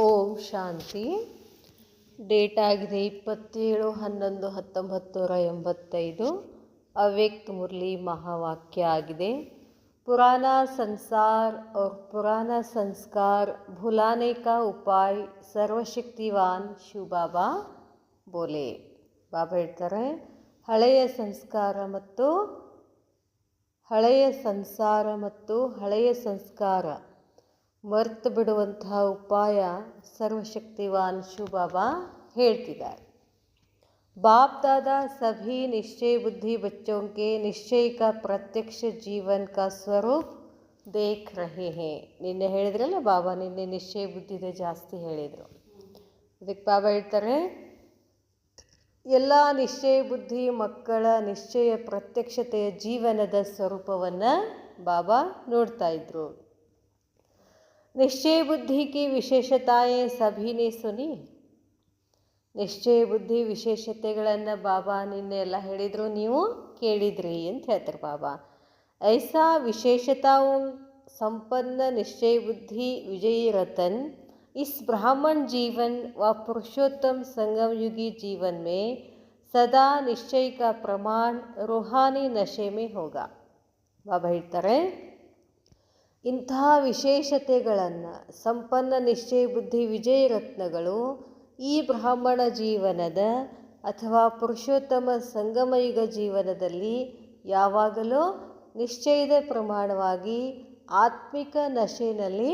ಓಂ ಶಾಂತಿ. Date ಆಗಿದೆ 27/11/1985. ಅವ್ಯಕ್ತ ಮುರಳಿ ಮಹಾವಾಕ್ಯ ಆಗಿದೆ. पुराना संसार और पुराना संस्कार भुलाने का उपाय सर्वशक्तिवान ಶಿವ ಬಾಬಾ ಬೋಲೆ. ಬಾಬಾ ಹೇಳ್ತಾರೆ, ಹಳೆಯ ಸಂಸಾರ ಮತ್ತು ಹಳೆಯ ಸಂಸ್ಕಾರ ಮರ್ತು ಬಿಡುವಂತಹ ಉಪಾಯ ಸರ್ವಶಕ್ತಿವಾನ್ ಶಿವ ಬಾಬಾ ಹೇಳ್ತಿದ್ದಾರೆ. बाप दादा सभी निश्चय बुद्धि बच्चों के निश्चय का प्रत्यक्ष जीवन का स्वरूप देख रहे हैं. ನಿನ್ನೆ ಹೇಳಿದ್ರಲ್ಲ ಬಾಬಾ, ನಿನ್ನೆ ನಿಶ್ಚಯ ಬುದ್ಧಿದೆ ಜಾಸ್ತಿ ಹೇಳಿದರು. ಇದಕ್ಕೆ ಬಾಬಾ ಹೇಳ್ತಾರೆ, ಎಲ್ಲ ನಿಶ್ಚಯ ಬುದ್ಧಿ ಮಕ್ಕಳ ನಿಶ್ಚಯ ಪ್ರತ್ಯಕ್ಷತೆಯ ಜೀವನದ ಸ್ವರೂಪವನ್ನು ಬಾಬಾ ನೋಡ್ತಾ ಇದ್ರು. ನಿಶ್ಚಯ ಬುದ್ಧಿ ಕಿ ವಿಶೇಷತಾಯೇ ಸಭಿನೇ ಸುನಿ. ನಿಶ್ಚಯ ಬುದ್ಧಿ ವಿಶೇಷತೆಗಳನ್ನು ಬಾಬಾ ನಿನ್ನೆ ಎಲ್ಲ ಹೇಳಿದರು, ನೀವು ಕೇಳಿದ್ರಿ ಅಂತ ಹೇಳ್ತಾರೆ ಬಾಬಾ. ಐಸಾ ವಿಶೇಷತಾओं संपन्न निश्चय बुद्धि विजयी रतन इस ब्राह्मण जीवन व पुरुषोत्तम संगम युगी जीवन में सदा निश्चय का प्रमाण रूहानी नशे में होगा. ಬಾಬಾ ಹೇಳ್ತಾರೆ, ಇಂತಹ ವಿಶೇಷತೆಗಳನ್ನು ಸಂಪನ್ನ ನಿಶ್ಚಯ ಬುದ್ಧಿ ವಿಜಯ ರತ್ನಗಳು ಈ ಬ್ರಾಹ್ಮಣ ಜೀವನದ ಅಥವಾ ಪುರುಷೋತ್ತಮ ಸಂಗಮಯುಗ ಜೀವನದಲ್ಲಿ ಯಾವಾಗಲೂ ನಿಶ್ಚಯದ ಪ್ರಮಾಣವಾಗಿ ಆತ್ಮಿಕ ನಶೆಯಲ್ಲಿ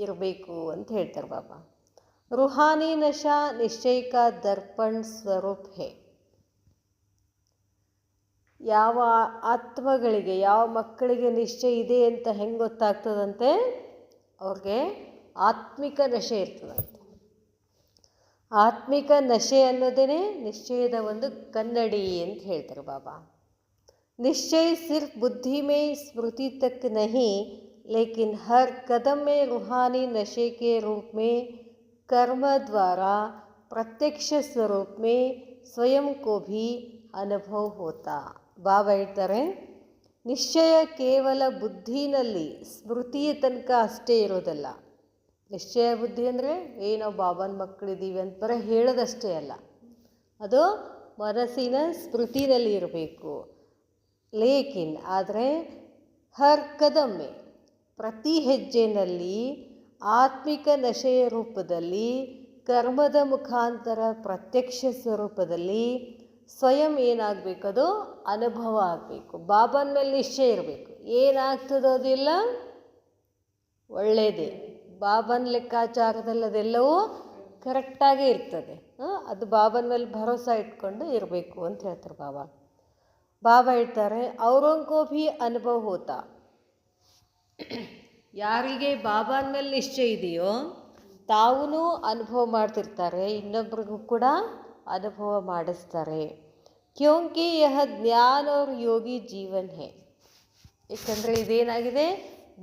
ಇರಬೇಕು ಅಂತ ಹೇಳ್ತಾರೆ ಬಾಬಾ. ರೂಹಾನಿ ನಶಾ ನಿಶ್ಚಯ ಕಾ ದರ್ಪಣ್ ಸ್ವರೂಪ್ ಹೇ. ಯಾವ ಆತ್ಮಗಳಿಗೆ, ಯಾವ ಮಕ್ಕಳಿಗೆ ನಿಶ್ಚಯ ಇದೆ ಅಂತ ಹೆಂಗೆ ಗೊತ್ತಾಗ್ತದಂತೆ, ಅವ್ರಿಗೆ ಆತ್ಮಿಕ ನಶೆ ಇರ್ತದಂತೆ. ಆತ್ಮಿಕ ನಶೆ ಅನ್ನೋದೇ ನಿಶ್ಚಯದ ಒಂದು ಕನ್ನಡಿ ಅಂತ ಹೇಳ್ತಾರೆ ಬಾಬಾ. निश्चय सिर्फ बुद्धि में स्मृति तक नहीं, लेकिन हर कदम में रूहानी नशे के रूप में कर्म द्वारा प्रत्यक्ष स्वरूप में स्वयं को भी अनुभव होता. ಬಾಬಾ ಹೇಳ್ತಾರೆ, ನಿಶ್ಚಯ ಕೇವಲ ಬುದ್ಧಿನಲ್ಲಿ ಸ್ಮೃತಿಯ ತನಕ ಅಷ್ಟೇ ಇರೋದಲ್ಲ. ನಿಶ್ಚಯ ಬುದ್ಧಿ ಅಂದರೆ ನಾವು ಬಾಬನ ಮಕ್ಕಳಿದ್ದೀವಿ ಅಂತ ಬರೀ ಹೇಳೋದಷ್ಟೇ ಅಲ್ಲ, ಅದು ಮನಸ್ಸಿನ ಸ್ಮೃತಿನಲ್ಲಿ ಇರಬೇಕು. ಲೇಕಿನ್ ಆದರೆ ಹರ್ ಕದಮ್ಮೆ, ಪ್ರತಿ ಹೆಜ್ಜೆನಲ್ಲಿ ಆತ್ಮಿಕ ನಶೆಯ ರೂಪದಲ್ಲಿ, ಕರ್ಮದ ಮುಖಾಂತರ ಪ್ರತ್ಯಕ್ಷ ಸ್ವರೂಪದಲ್ಲಿ ಸ್ವಯಂ ಏನಾಗಬೇಕು, ಅದು ಅನುಭವ ಆಗಬೇಕು. ಬಾಬನ ಮೇಲೆ ನಿಶ್ಚಯ ಇರಬೇಕು. ಏನಾಗ್ತದೋ ಅದೆಲ್ಲ ಒಳ್ಳೆಯದೇ. ಬಾಬನ ಲೆಕ್ಕಾಚಾರದಲ್ಲಿ ಅದೆಲ್ಲವೂ ಕರೆಕ್ಟಾಗೇ ಇರ್ತದೆ. ಅದು ಬಾಬನ ಮೇಲೆ ಭರೋಸಾ ಇಟ್ಕೊಂಡು ಇರಬೇಕು ಅಂತ ಹೇಳ್ತಾರೆ ಬಾಬಾ. ಬಾಬಾ ಹೇಳ್ತಾರೆ, ಅವರಂಕೋ ಭೀ ಅನುಭವ ಹೋತಾ. ಯಾರಿಗೆ ಬಾಬನ ಮೇಲೆ ನಿಶ್ಚಯ ಇದೆಯೋ ತಾವೂ ಅನುಭವ ಮಾಡ್ತಿರ್ತಾರೆ, ಇನ್ನೊಬ್ರಿಗೂ ಕೂಡ ಅನುಭವ ಮಾಡಿಸ್ತಾರೆ. ಕ್ಯೋಂಕಿ ಯಹ ಜ್ಞಾನ और ಯೋಗಿ ಜೀವನ್ ಹೇ. ಏಕೆಂದರೆ ಇದೇನಾಗಿದೆ,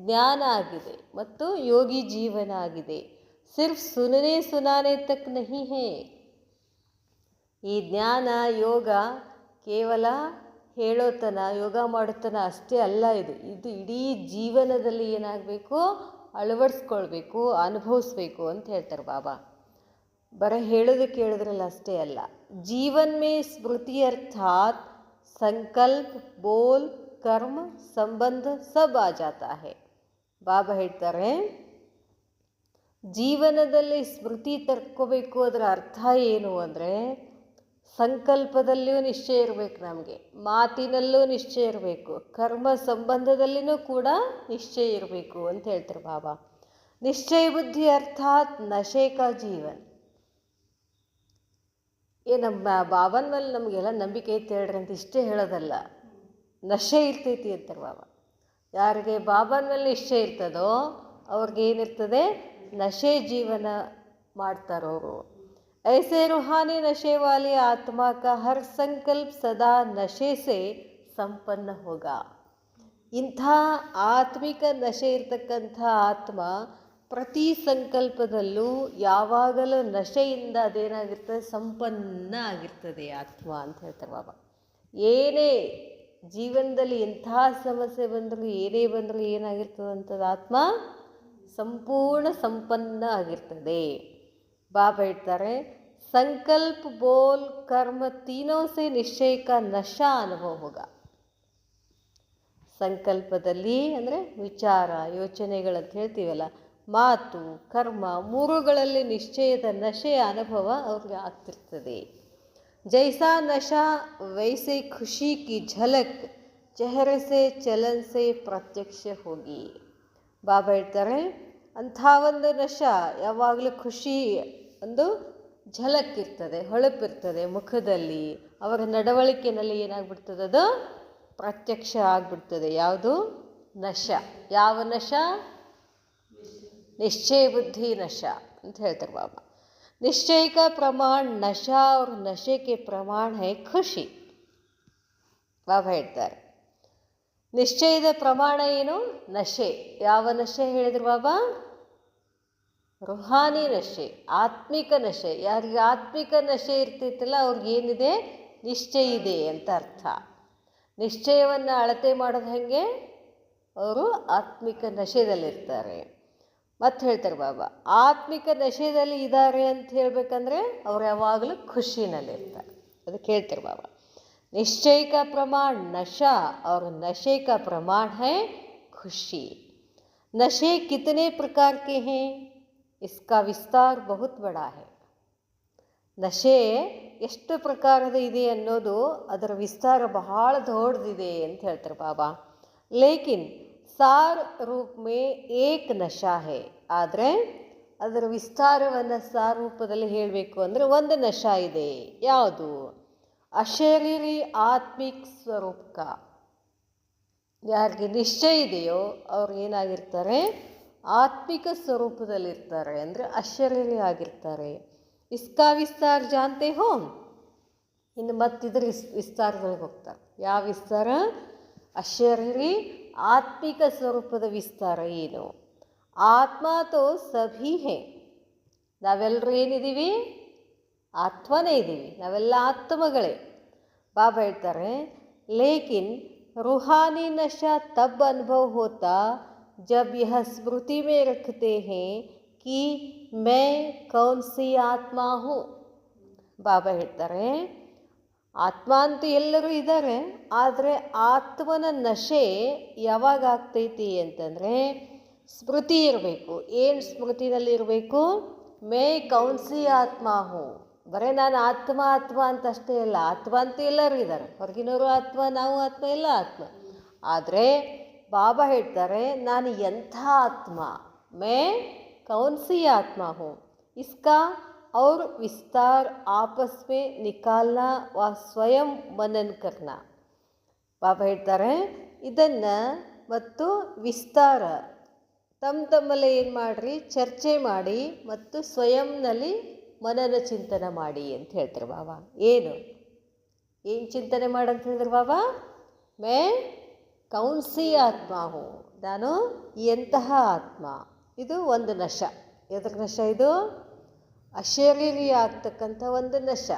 ಜ್ಞಾನ ಆಗಿದೆ ಮತ್ತು ಯೋಗಿ ಜೀವನ ಆಗಿದೆ. ಸಿರ್ಫ್ ಸುನಾನೆ ತಕ್ ನಹಿ ಹೇ. ಈ ಜ್ಞಾನ ಯೋಗ ಕೇವಲ ಹೇಳೋತನ, ಯೋಗ ಮಾಡೋತನ ಅಷ್ಟೇ ಅಲ್ಲ. ಇದು ಇಡೀ ಜೀವನದಲ್ಲಿ ಏನಾಗಬೇಕು, ಅಳವಡಿಸ್ಕೊಳ್ಬೇಕು, ಅನುಭವಿಸ್ಬೇಕು ಅಂತ ಹೇಳ್ತಾರೆ ಬಾಬಾ. ಬರೀ ಹೇಳೋದಕ್ಕೆ ಹೇಳಿದ್ರಲ್ಲ ಅಷ್ಟೇ ಅಲ್ಲ. ಜೀವನ್ ಮೇ ಸ್ಮೃತಿ ಅರ್ಥಾತ್ ಸಂಕಲ್ಪ, ಬೋಲ್, ಕರ್ಮ, ಸಂಬಂಧ ಸಬ್ ಆ ಜಾತಾ ಹೇ. ಬಾಬಾ ಹೇಳ್ತಾರೆ, ಜೀವನದಲ್ಲಿ ಸ್ಮೃತಿ ತರ್ಕೋಬೇಕು. ಅದರ ಅರ್ಥ ಏನು ಅಂದರೆ, ಸಂಕಲ್ಪದಲ್ಲಿಯೂ ನಿಶ್ಚಯ ಇರಬೇಕು, ನಮಗೆ ಮಾತಿನಲ್ಲೂ ನಿಶ್ಚಯ ಇರಬೇಕು, ಕರ್ಮ ಸಂಬಂಧದಲ್ಲಿನೂ ಕೂಡ ನಿಶ್ಚಯ ಇರಬೇಕು ಅಂತ ಹೇಳ್ತಾರೆ ಬಾಬಾ. ನಿಶ್ಚಯ ಬುದ್ಧಿ ಅರ್ಥಾತ್ ನಶೆ ಕಾ ಜೀವನ್. ನಮ್ಮ ಬಾಬನ ಮೇಲೆ ನಮಗೆಲ್ಲ ನಂಬಿಕೆ ಐತೆ ಹೇಳ್ರಿ ಅಂತ ಇಷ್ಟೇ ಹೇಳೋದಲ್ಲ, ನಶೆ ಇರ್ತೈತಿ ಅಂತಾರೆ ಬಾಬಾ. ಯಾರಿಗೆ ಬಾಬನ ಮೇಲೆ ನಿಶ್ಚಯ ಇರ್ತದೋ ಅವ್ರಿಗೆ ಏನಿರ್ತದೆ, ನಶೆ ಜೀವನ ಮಾಡ್ತಾರವರು. ऐसे रूहानी नशे वाली आत्मा का हर संकल्प सदा नशे से संपन्न होगा. ಇಂಥ ಆತ್ಮಿಕ ನಶೆ ಇರ್ತಕ್ಕಂಥ ಆತ್ಮ ಪ್ರತಿ ಸಂಕಲ್ಪದಲ್ಲೂ ಯಾವಾಗಲೂ ನಶೆಯಿಂದ ಅದೇನಾಗಿರ್ತದೆ, ಸಂಪನ್ನ ಆಗಿರ್ತದೆ ಆತ್ಮ ಅಂತ ಹೇಳ್ತಾರೆ ಬಾಬಾ. ಏನೇ ಜೀವನದಲ್ಲಿ ಎಂಥ ಸಮಸ್ಯೆ ಬಂದರೂ, ಏನೇ ಬಂದರೂ ಏನಾಗಿರ್ತದಂಥದ್ದು ಆತ್ಮ ಸಂಪೂರ್ಣ ಸಂಪನ್ನ ಆಗಿರ್ತದೆ. ಬಾಬಾ ಹೇಳ್ತಾರೆ, ಸಂಕಲ್ಪ ಬೋಲ್ ಕರ್ಮ ತೀನೋ ಸೆ ನಿಶ್ಚಯ ಕಾ ನಶಾ ಅನುಭವ ಹೋಗ. ಸಂಕಲ್ಪದಲ್ಲಿ ಅಂದರೆ ವಿಚಾರ, ಯೋಚನೆಗಳಂತ ಹೇಳ್ತೀವಲ್ಲ, ಮಾತು, ಕರ್ಮ ಮೂರುಗಳಲ್ಲಿ ನಿಶ್ಚಯದ ನಶೆಯ ಅನುಭವ ಅವ್ರಿಗೆ ಆಗ್ತಿರ್ತದೆ. ಜೈಸಾ ನಶಾ ವೈಸೆ ಖುಷಿ ಕಿ ಝಲಕ್ ಚೆಹರೆ ಸೆ ಚಲನ್ ಸೆ ಪ್ರತ್ಯಕ್ಷ ಹೋಗಿ. ಬಾಬಾ ಹೇಳ್ತಾರೆ, ಅಂಥ ಒಂದು ನಶ ಯಾವಾಗಲೂ ಖುಷಿ ಒಂದು ಝಲಕ್ ಇರ್ತದೆ, ಹೊಳಪಿರ್ತದೆ ಮುಖದಲ್ಲಿ, ಅವರ ನಡವಳಿಕೆಯಲ್ಲಿ ಏನಾಗ್ಬಿಡ್ತದೆ, ಅದು ಪ್ರತ್ಯಕ್ಷ ಆಗಿಬಿಡ್ತದೆ. ಯಾವುದು ನಶ? ಯಾವ ನಶ? निश्चय बुद्धि नशा ಅಂತ ಹೇಳ್ತಾರೆ ಬಾಬಾ. निश्चय का प्रमाण नशा और नशे के प्रमाण है खुशी. ಬಾಬಾ ಹೇಳ್ತಾರೆ, ನಿಶ್ಚಯದ ಪ್ರಮಾಣ ಏನು? ನಶೆ. ಯಾವ ನಶೆ ಹೇಳಿದ್ರು ಬಾಬಾ? ರುಹಾನಿ ನಶೆ, ಆತ್ಮಿಕ ನಶೆ. ಯಾರಿಗೆ ಆತ್ಮಿಕ ನಶೆ ಇರ್ತಿತ್ತಲ್ಲ ಅವ್ರಿಗೆ ಏನಿದೆ? ನಿಶ್ಚಯ ಇದೆ ಅಂತ ಅರ್ಥ. ನಿಶ್ಚಯವನ್ನು ಅಳತೆ ಮಾಡೋದು ಹೇಗೆ? ಅವರು ಆತ್ಮಿಕ ನಶೆದಲ್ಲಿರ್ತಾರೆ. ಮತ್ತೆ ಹೇಳ್ತಾರೆ ಬಾಬಾ, ಆತ್ಮಿಕ ನಶೆದಲ್ಲಿ ಇದ್ದಾರೆ ಅಂತ ಹೇಳ್ಬೇಕಂದ್ರೆ ಅವ್ರು ಯಾವಾಗಲೂ ಖುಷಿನಲ್ಲಿರ್ತಾರೆ. ಅದಕ್ಕೆ ಹೇಳ್ತಾರೆ ಬಾಬಾ, निश्चय का प्रमाण नशा और नशे का प्रमाण है खुशी. नशे कितने प्रकार के हैं? इसका विस्तार बहुत बड़ा है. ನಶೆ ಎಷ್ಟು ಪ್ರಕಾರದ ಇದೆ ಅನ್ನೋದು ಅದರ ವಿಸ್ತಾರ ಬಹಳ ದೊಡ್ಡದಿದೆ ಅಂತ ಹೇಳ್ತಾರೆ ಬಾಬಾ. ಲೇಕಿನ್ ಸಾರ್ ರೂಪ ಮೇ ಏಕ್ ನಶಾ ಹೇ. ಆದರೆ ಅದರ ವಿಸ್ತಾರವನ್ನು ಸಾರ್ ರೂಪದಲ್ಲಿ ಹೇಳಬೇಕು ಅಂದರೆ ಒಂದು ನಶಾ ಇದೆ. ಯಾವುದು? ಅಶರೀರಿ ಆತ್ಮಿಕ್ ಸ್ವರೂಪಕ. ಯಾರಿಗೆ ನಿಶ್ಚಯ ಇದೆಯೋ ಅವ್ರು ಏನಾಗಿರ್ತಾರೆ? ಆತ್ಮಿಕ ಸ್ವರೂಪದಲ್ಲಿರ್ತಾರೆ, ಅಂದರೆ ಅಶರೀರಿ ಆಗಿರ್ತಾರೆ. ಇಸ್ಕಾ ವಿಸ್ತಾರ ಜಾನ್ತೆ ಹೋ. ಇನ್ನು ಮತ್ತಿದ್ರ ವಿಸ್ತಾರದೊಳಗೆ ಹೋಗ್ತಾರೆ. ಯಾವ ವಿಸ್ತಾರ? ಅಶರೀರಿ ಆತ್ಮಿಕ ಸ್ವರೂಪದ ವಿಸ್ತಾರ ಏನು? ಆತ್ಮ ತೋ ಸಭಿ ಹೇ. ನಾವೆಲ್ಲರೂ ಏನಿದ್ದೀವಿ? ಆತ್ಮನೇ ಇದ್ದೀವಿ, ನಾವೆಲ್ಲ ಆತ್ಮಗಳೇ. ಬಾಬಾ ಹೇಳ್ತಾರೆ, ಲೇಕಿನ್ रूहानी नशा तब अनुभव होता जब यह स्मृति में रखते हैं कि मैं कौन सी आत्मा हूँ. ಬಾಬಾ ಹೇಳ್ತಾರೆ, ಆತ್ಮ ಅಂತೂ ಎಲ್ಲರೂ ಇದ್ದಾರೆ, ಆದರೆ ಆತ್ಮನ ನಶೆ ಯಾವಾಗ ಆಗ್ತೈತಿ ಅಂತಂದರೆ ಸ್ಮೃತಿ ಇರಬೇಕು. ಏನು ಸ್ಮೃತಿನಲ್ಲಿ ಇರಬೇಕು? ಮೇ ಕೌನ್ಸಿ ಆತ್ಮ ಹೂ. ಬರೀ ನಾನು ಆತ್ಮ ಆತ್ಮ ಅಂತ ಅಷ್ಟೇ ಅಲ್ಲ, ಆತ್ಮ ಅಂತೂ ಎಲ್ಲರೂ ಇದ್ದಾರೆ, ಹೊರಗಿನವರು ಆತ್ಮ, ನಾವು ಆತ್ಮ, ಎಲ್ಲ ಆತ್ಮ. ಆದರೆ ಬಾಬಾ ಹೇಳ್ತಾರೆ, ನಾನು ಎಂಥ ಆತ್ಮ? ಮೇ ಕೌನ್ಸಿ ಆತ್ಮ ಹೂ. ಇಸ್ಕಾ और विस्तार आपस में निकालना व ಸ್ವಯಂ ಮನನ ಕರ್ನ. ಬಾಬಾ ಹೇಳ್ತಾರೆ, ಇದನ್ನು ಮತ್ತು ವಿಸ್ತಾರ ತಮ್ಮಲ್ಲೇ ಏನು ಮಾಡಿರಿ? ಚರ್ಚೆ ಮಾಡಿ ಮತ್ತು ಸ್ವಯಂನಲ್ಲಿ ಮನನ ಚಿಂತನೆ ಮಾಡಿ ಅಂತ ಹೇಳ್ತಾರೆ ಬಾಬಾ. ಏನು ಚಿಂತನೆ ಮಾಡಂತ ಹೇಳಿದ್ರು ಬಾಬಾ? ಮೇ ಕೌನ್ಸಿ ಆತ್ಮ ಹೋ. ನಾನು ಎಂತಹ ಆತ್ಮ? ಇದು ಒಂದು ನಶ. ಎದ್ರ ನಶ ಇದು? ಅಶರೀರಿ ಆಗ್ತಕ್ಕಂಥ ಒಂದು ನಶ.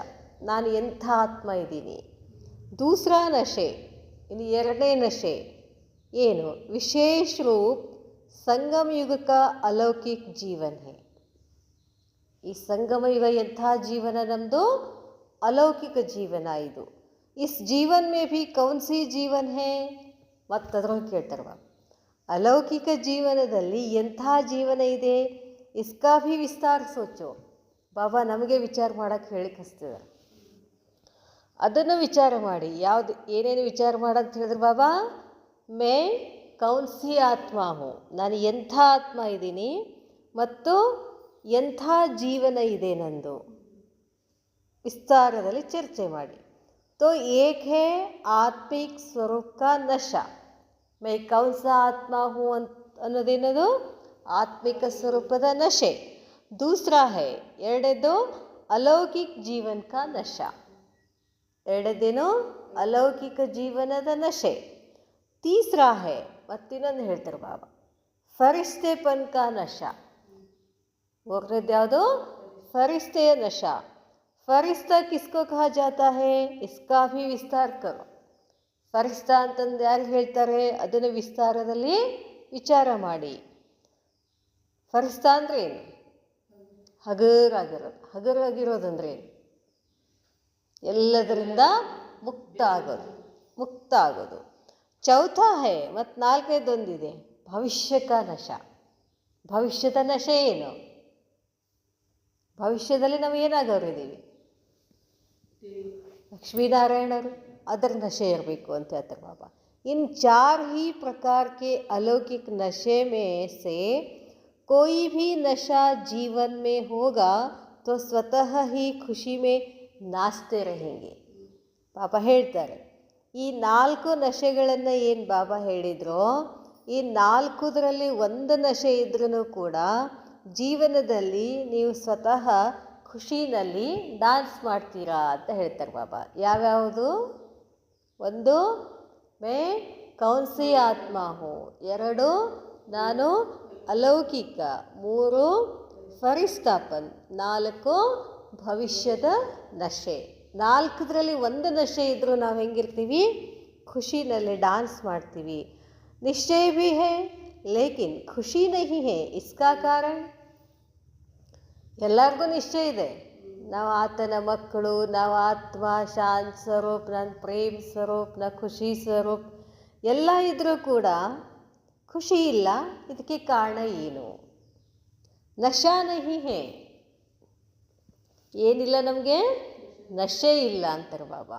ನಾನು ಎಂಥ ಆತ್ಮ ಇದ್ದೀನಿ. ದೂಸರಾ ನಶೆ, ಇನ್ನು ಎರಡನೇ ನಶೆ ಏನು? ವಿಶೇಷ ರೂಪ್ ಸಂಗಮ ಯುಗ ಕಾ ಅಲೌಕಿಕ ಜೀವನ ಹೇ. ಈ ಸಂಗಮ ಯುಗ ಎಂಥ ಜೀವನ? ನಮ್ಮದು ಅಲೌಕಿಕ ಜೀವನ ಇದು. ಇಸ್ ಜೀವನ್ ಮೇ ಭಿ ಕೌನ್ಸಿ ಜೀವನ್ ಹೇ. ಮತ್ತದ್ರೊಳಗೆ ಕೇಳ್ತಾರೆ ಬಾಬಾ, ಅಲೌಕಿಕ ಜೀವನದಲ್ಲಿ ಎಂಥ ಜೀವನ ಇದೆ? ಇಸ್ಕಾ ಭಿ ವಿಸ್ತಾರ ಸೋಚೋ. ಬಾಬಾ ನಮಗೆ ವಿಚಾರ ಮಾಡೋಕ್ಕೆ ಹೇಳಿಕ್ಕೆ ಹಚ್ತಿದ್ದಾರೆ. ಅದನ್ನು ವಿಚಾರ ಮಾಡಿ. ಯಾವುದು ಏನೇನು ವಿಚಾರ ಮಾಡಂತ ಹೇಳಿದ್ರು ಬಾಬಾ? ಮೇ ಕೌನ್ಸಿ ಆತ್ಮ ಹೋ. ನಾನು ಎಂಥ ಆತ್ಮ ಇದ್ದೀನಿ ಮತ್ತು ಎಂಥ ಜೀವನ ಇದೆ ನಂದು, ವಿಸ್ತಾರದಲ್ಲಿ ಚರ್ಚೆ ಮಾಡಿ. ತೋ ಏಕ್ ಹೇ ಆತ್ಮಿಕ ಸ್ವರೂಪ ಕಾ ನಶಾ. ಮೈ ಕೌನ್ಸ ಆತ್ಮ ಹೂ ಅನ್ನೋದೇನದು? ಆತ್ಮಿಕ ಸ್ವರೂಪದ ನಶೆ. ದೂಸರಾ ಹೇ, ಎರಡೇದು ಅಲೌಕಿಕ ಜೀವನ ಕಾ ನಶಾ. ಎರಡೇದೇನು? ಅಲೌಕಿಕ ಜೀವನದ ನಶೆ. ತೀಸರಾ ಹೇ, ಮತ್ತಿನ್ನೊಂದು ಹೇಳ್ತಾರೆ ಬಾಬಾ, ಫರಿಸ್ತೆಪನ್ ಕಾ ನಶಾ. ಮೂರನೇದು ಯಾವುದು? ಫರಿಸ್ತೆಯ ನಶಾ. ಫರಿಸ್ತಾ ಕಿಸ್ಕೋ ಕಹಾ ಜಾತಾ ಹೇ? ಇಸ್ಕಾ ಭಿ ವಿಸ್ತಾರ ಕರೋ. ಫರಿಸ್ತಾ ಅಂತಂದು ಯಾರು ಹೇಳ್ತಾರೆ? ಅದನ್ನು ವಿಸ್ತಾರದಲ್ಲಿ ವಿಚಾರ ಮಾಡಿ. ಫರಿಸ್ತಾ ಅಂದರೆ ಏನು? ಹಗರಾಗಿರೋದಂದ್ರೆ ಎಲ್ಲದರಿಂದ ಮುಕ್ತ ಆಗೋದು. ಚೌಥಾ ಹೇ, ಮತ್ತು ನಾಲ್ಕನೇದೊಂದಿದೆ, ಭವಿಷ್ಯಕ ನಶ. ಭವಿಷ್ಯದ ನಶೆ ಏನು? ಭವಿಷ್ಯದಲ್ಲಿ ನಾವು ಏನಾಗೋರಿದ್ದೀವಿ? ಲಕ್ಷ್ಮೀನಾರಾಯಣರು, ಅದರ ನಶೆ ಇರಬೇಕು ಅಂತ ಹೇಳ್ತಾರೆ ಬಾಬಾ. इन 4 ही प्रकार के अलौकिक नशे में से कोई भी नशा जीवन में होगा तो स्वतः ही ಖುಷಿ में नाचते रहेंगे. ಬಾಬಾ ಹೇಳ್ತಾರೆ, ಈ 4 ನಶೆಗಳನ್ನು ಏನು ಬಾಬಾ ಹೇಳಿದ್ರೋ, ಈ 4ದರಲ್ಲಿ ಒಂದು ನಶೆ ಇದ್ರೂ ಕೂಡ ಜೀವನದಲ್ಲಿ ನೀವು ಸ್ವತಃ ಖುಷಿನಲ್ಲಿ ಡ್ಯಾನ್ಸ್ ಮಾಡ್ತೀರಾ ಅಂತ ಹೇಳ್ತಾರೆ ಬಾಬಾ. ಯಾವ್ಯಾವುದು? ಒಂದು, ಮೇ ಕೌನ್ಸಿ ಆತ್ಮ ಹೋ. 2, ನಾನು ಅಲೌಕಿಕ. 3, ಫರಿಸ್ತಾಪನ್. 4, ಭವಿಷ್ಯದ ನಶೆ. 4ದರಲ್ಲಿ ಒಂದು ನಶೆ ಇದ್ದರೂ ನಾವು ಹೆಂಗಿರ್ತೀವಿ? ಖುಷಿನಲ್ಲಿ ಡ್ಯಾನ್ಸ್ ಮಾಡ್ತೀವಿ. ನಿಶ್ಚಯ ಭಿ ಹೇ ಲೇಕಿನ್ ಖುಷಿ ನಹಿ ಹೇ. ಇಸ್ಕಾ ಕಾರಣ? ಎಲ್ಲರಿಗೂ ನಿಶ್ಚಯ ಇದೆ, ನಾವು ಆತನ ಮಕ್ಕಳು, ನಾವು ಆತ್ಮ, ಶಾಂತ್ ಸ್ವರೂಪ್, ನನ್ನ ಪ್ರೇಮ್ ಸ್ವರೂಪ್, ನ ಖುಷಿ ಸ್ವರೂಪ್ ಎಲ್ಲ ಇದ್ದರೂ ಕೂಡ ಖುಷಿ ಇಲ್ಲ. ಇದಕ್ಕೆ ಕಾರಣ ಏನು? ನಶಾ ನಹಿ ಹೇ. ಏನಿಲ್ಲ ನಮಗೆ? ನಶೆ ಇಲ್ಲ ಅಂತಾರೆ ಬಾಬಾ.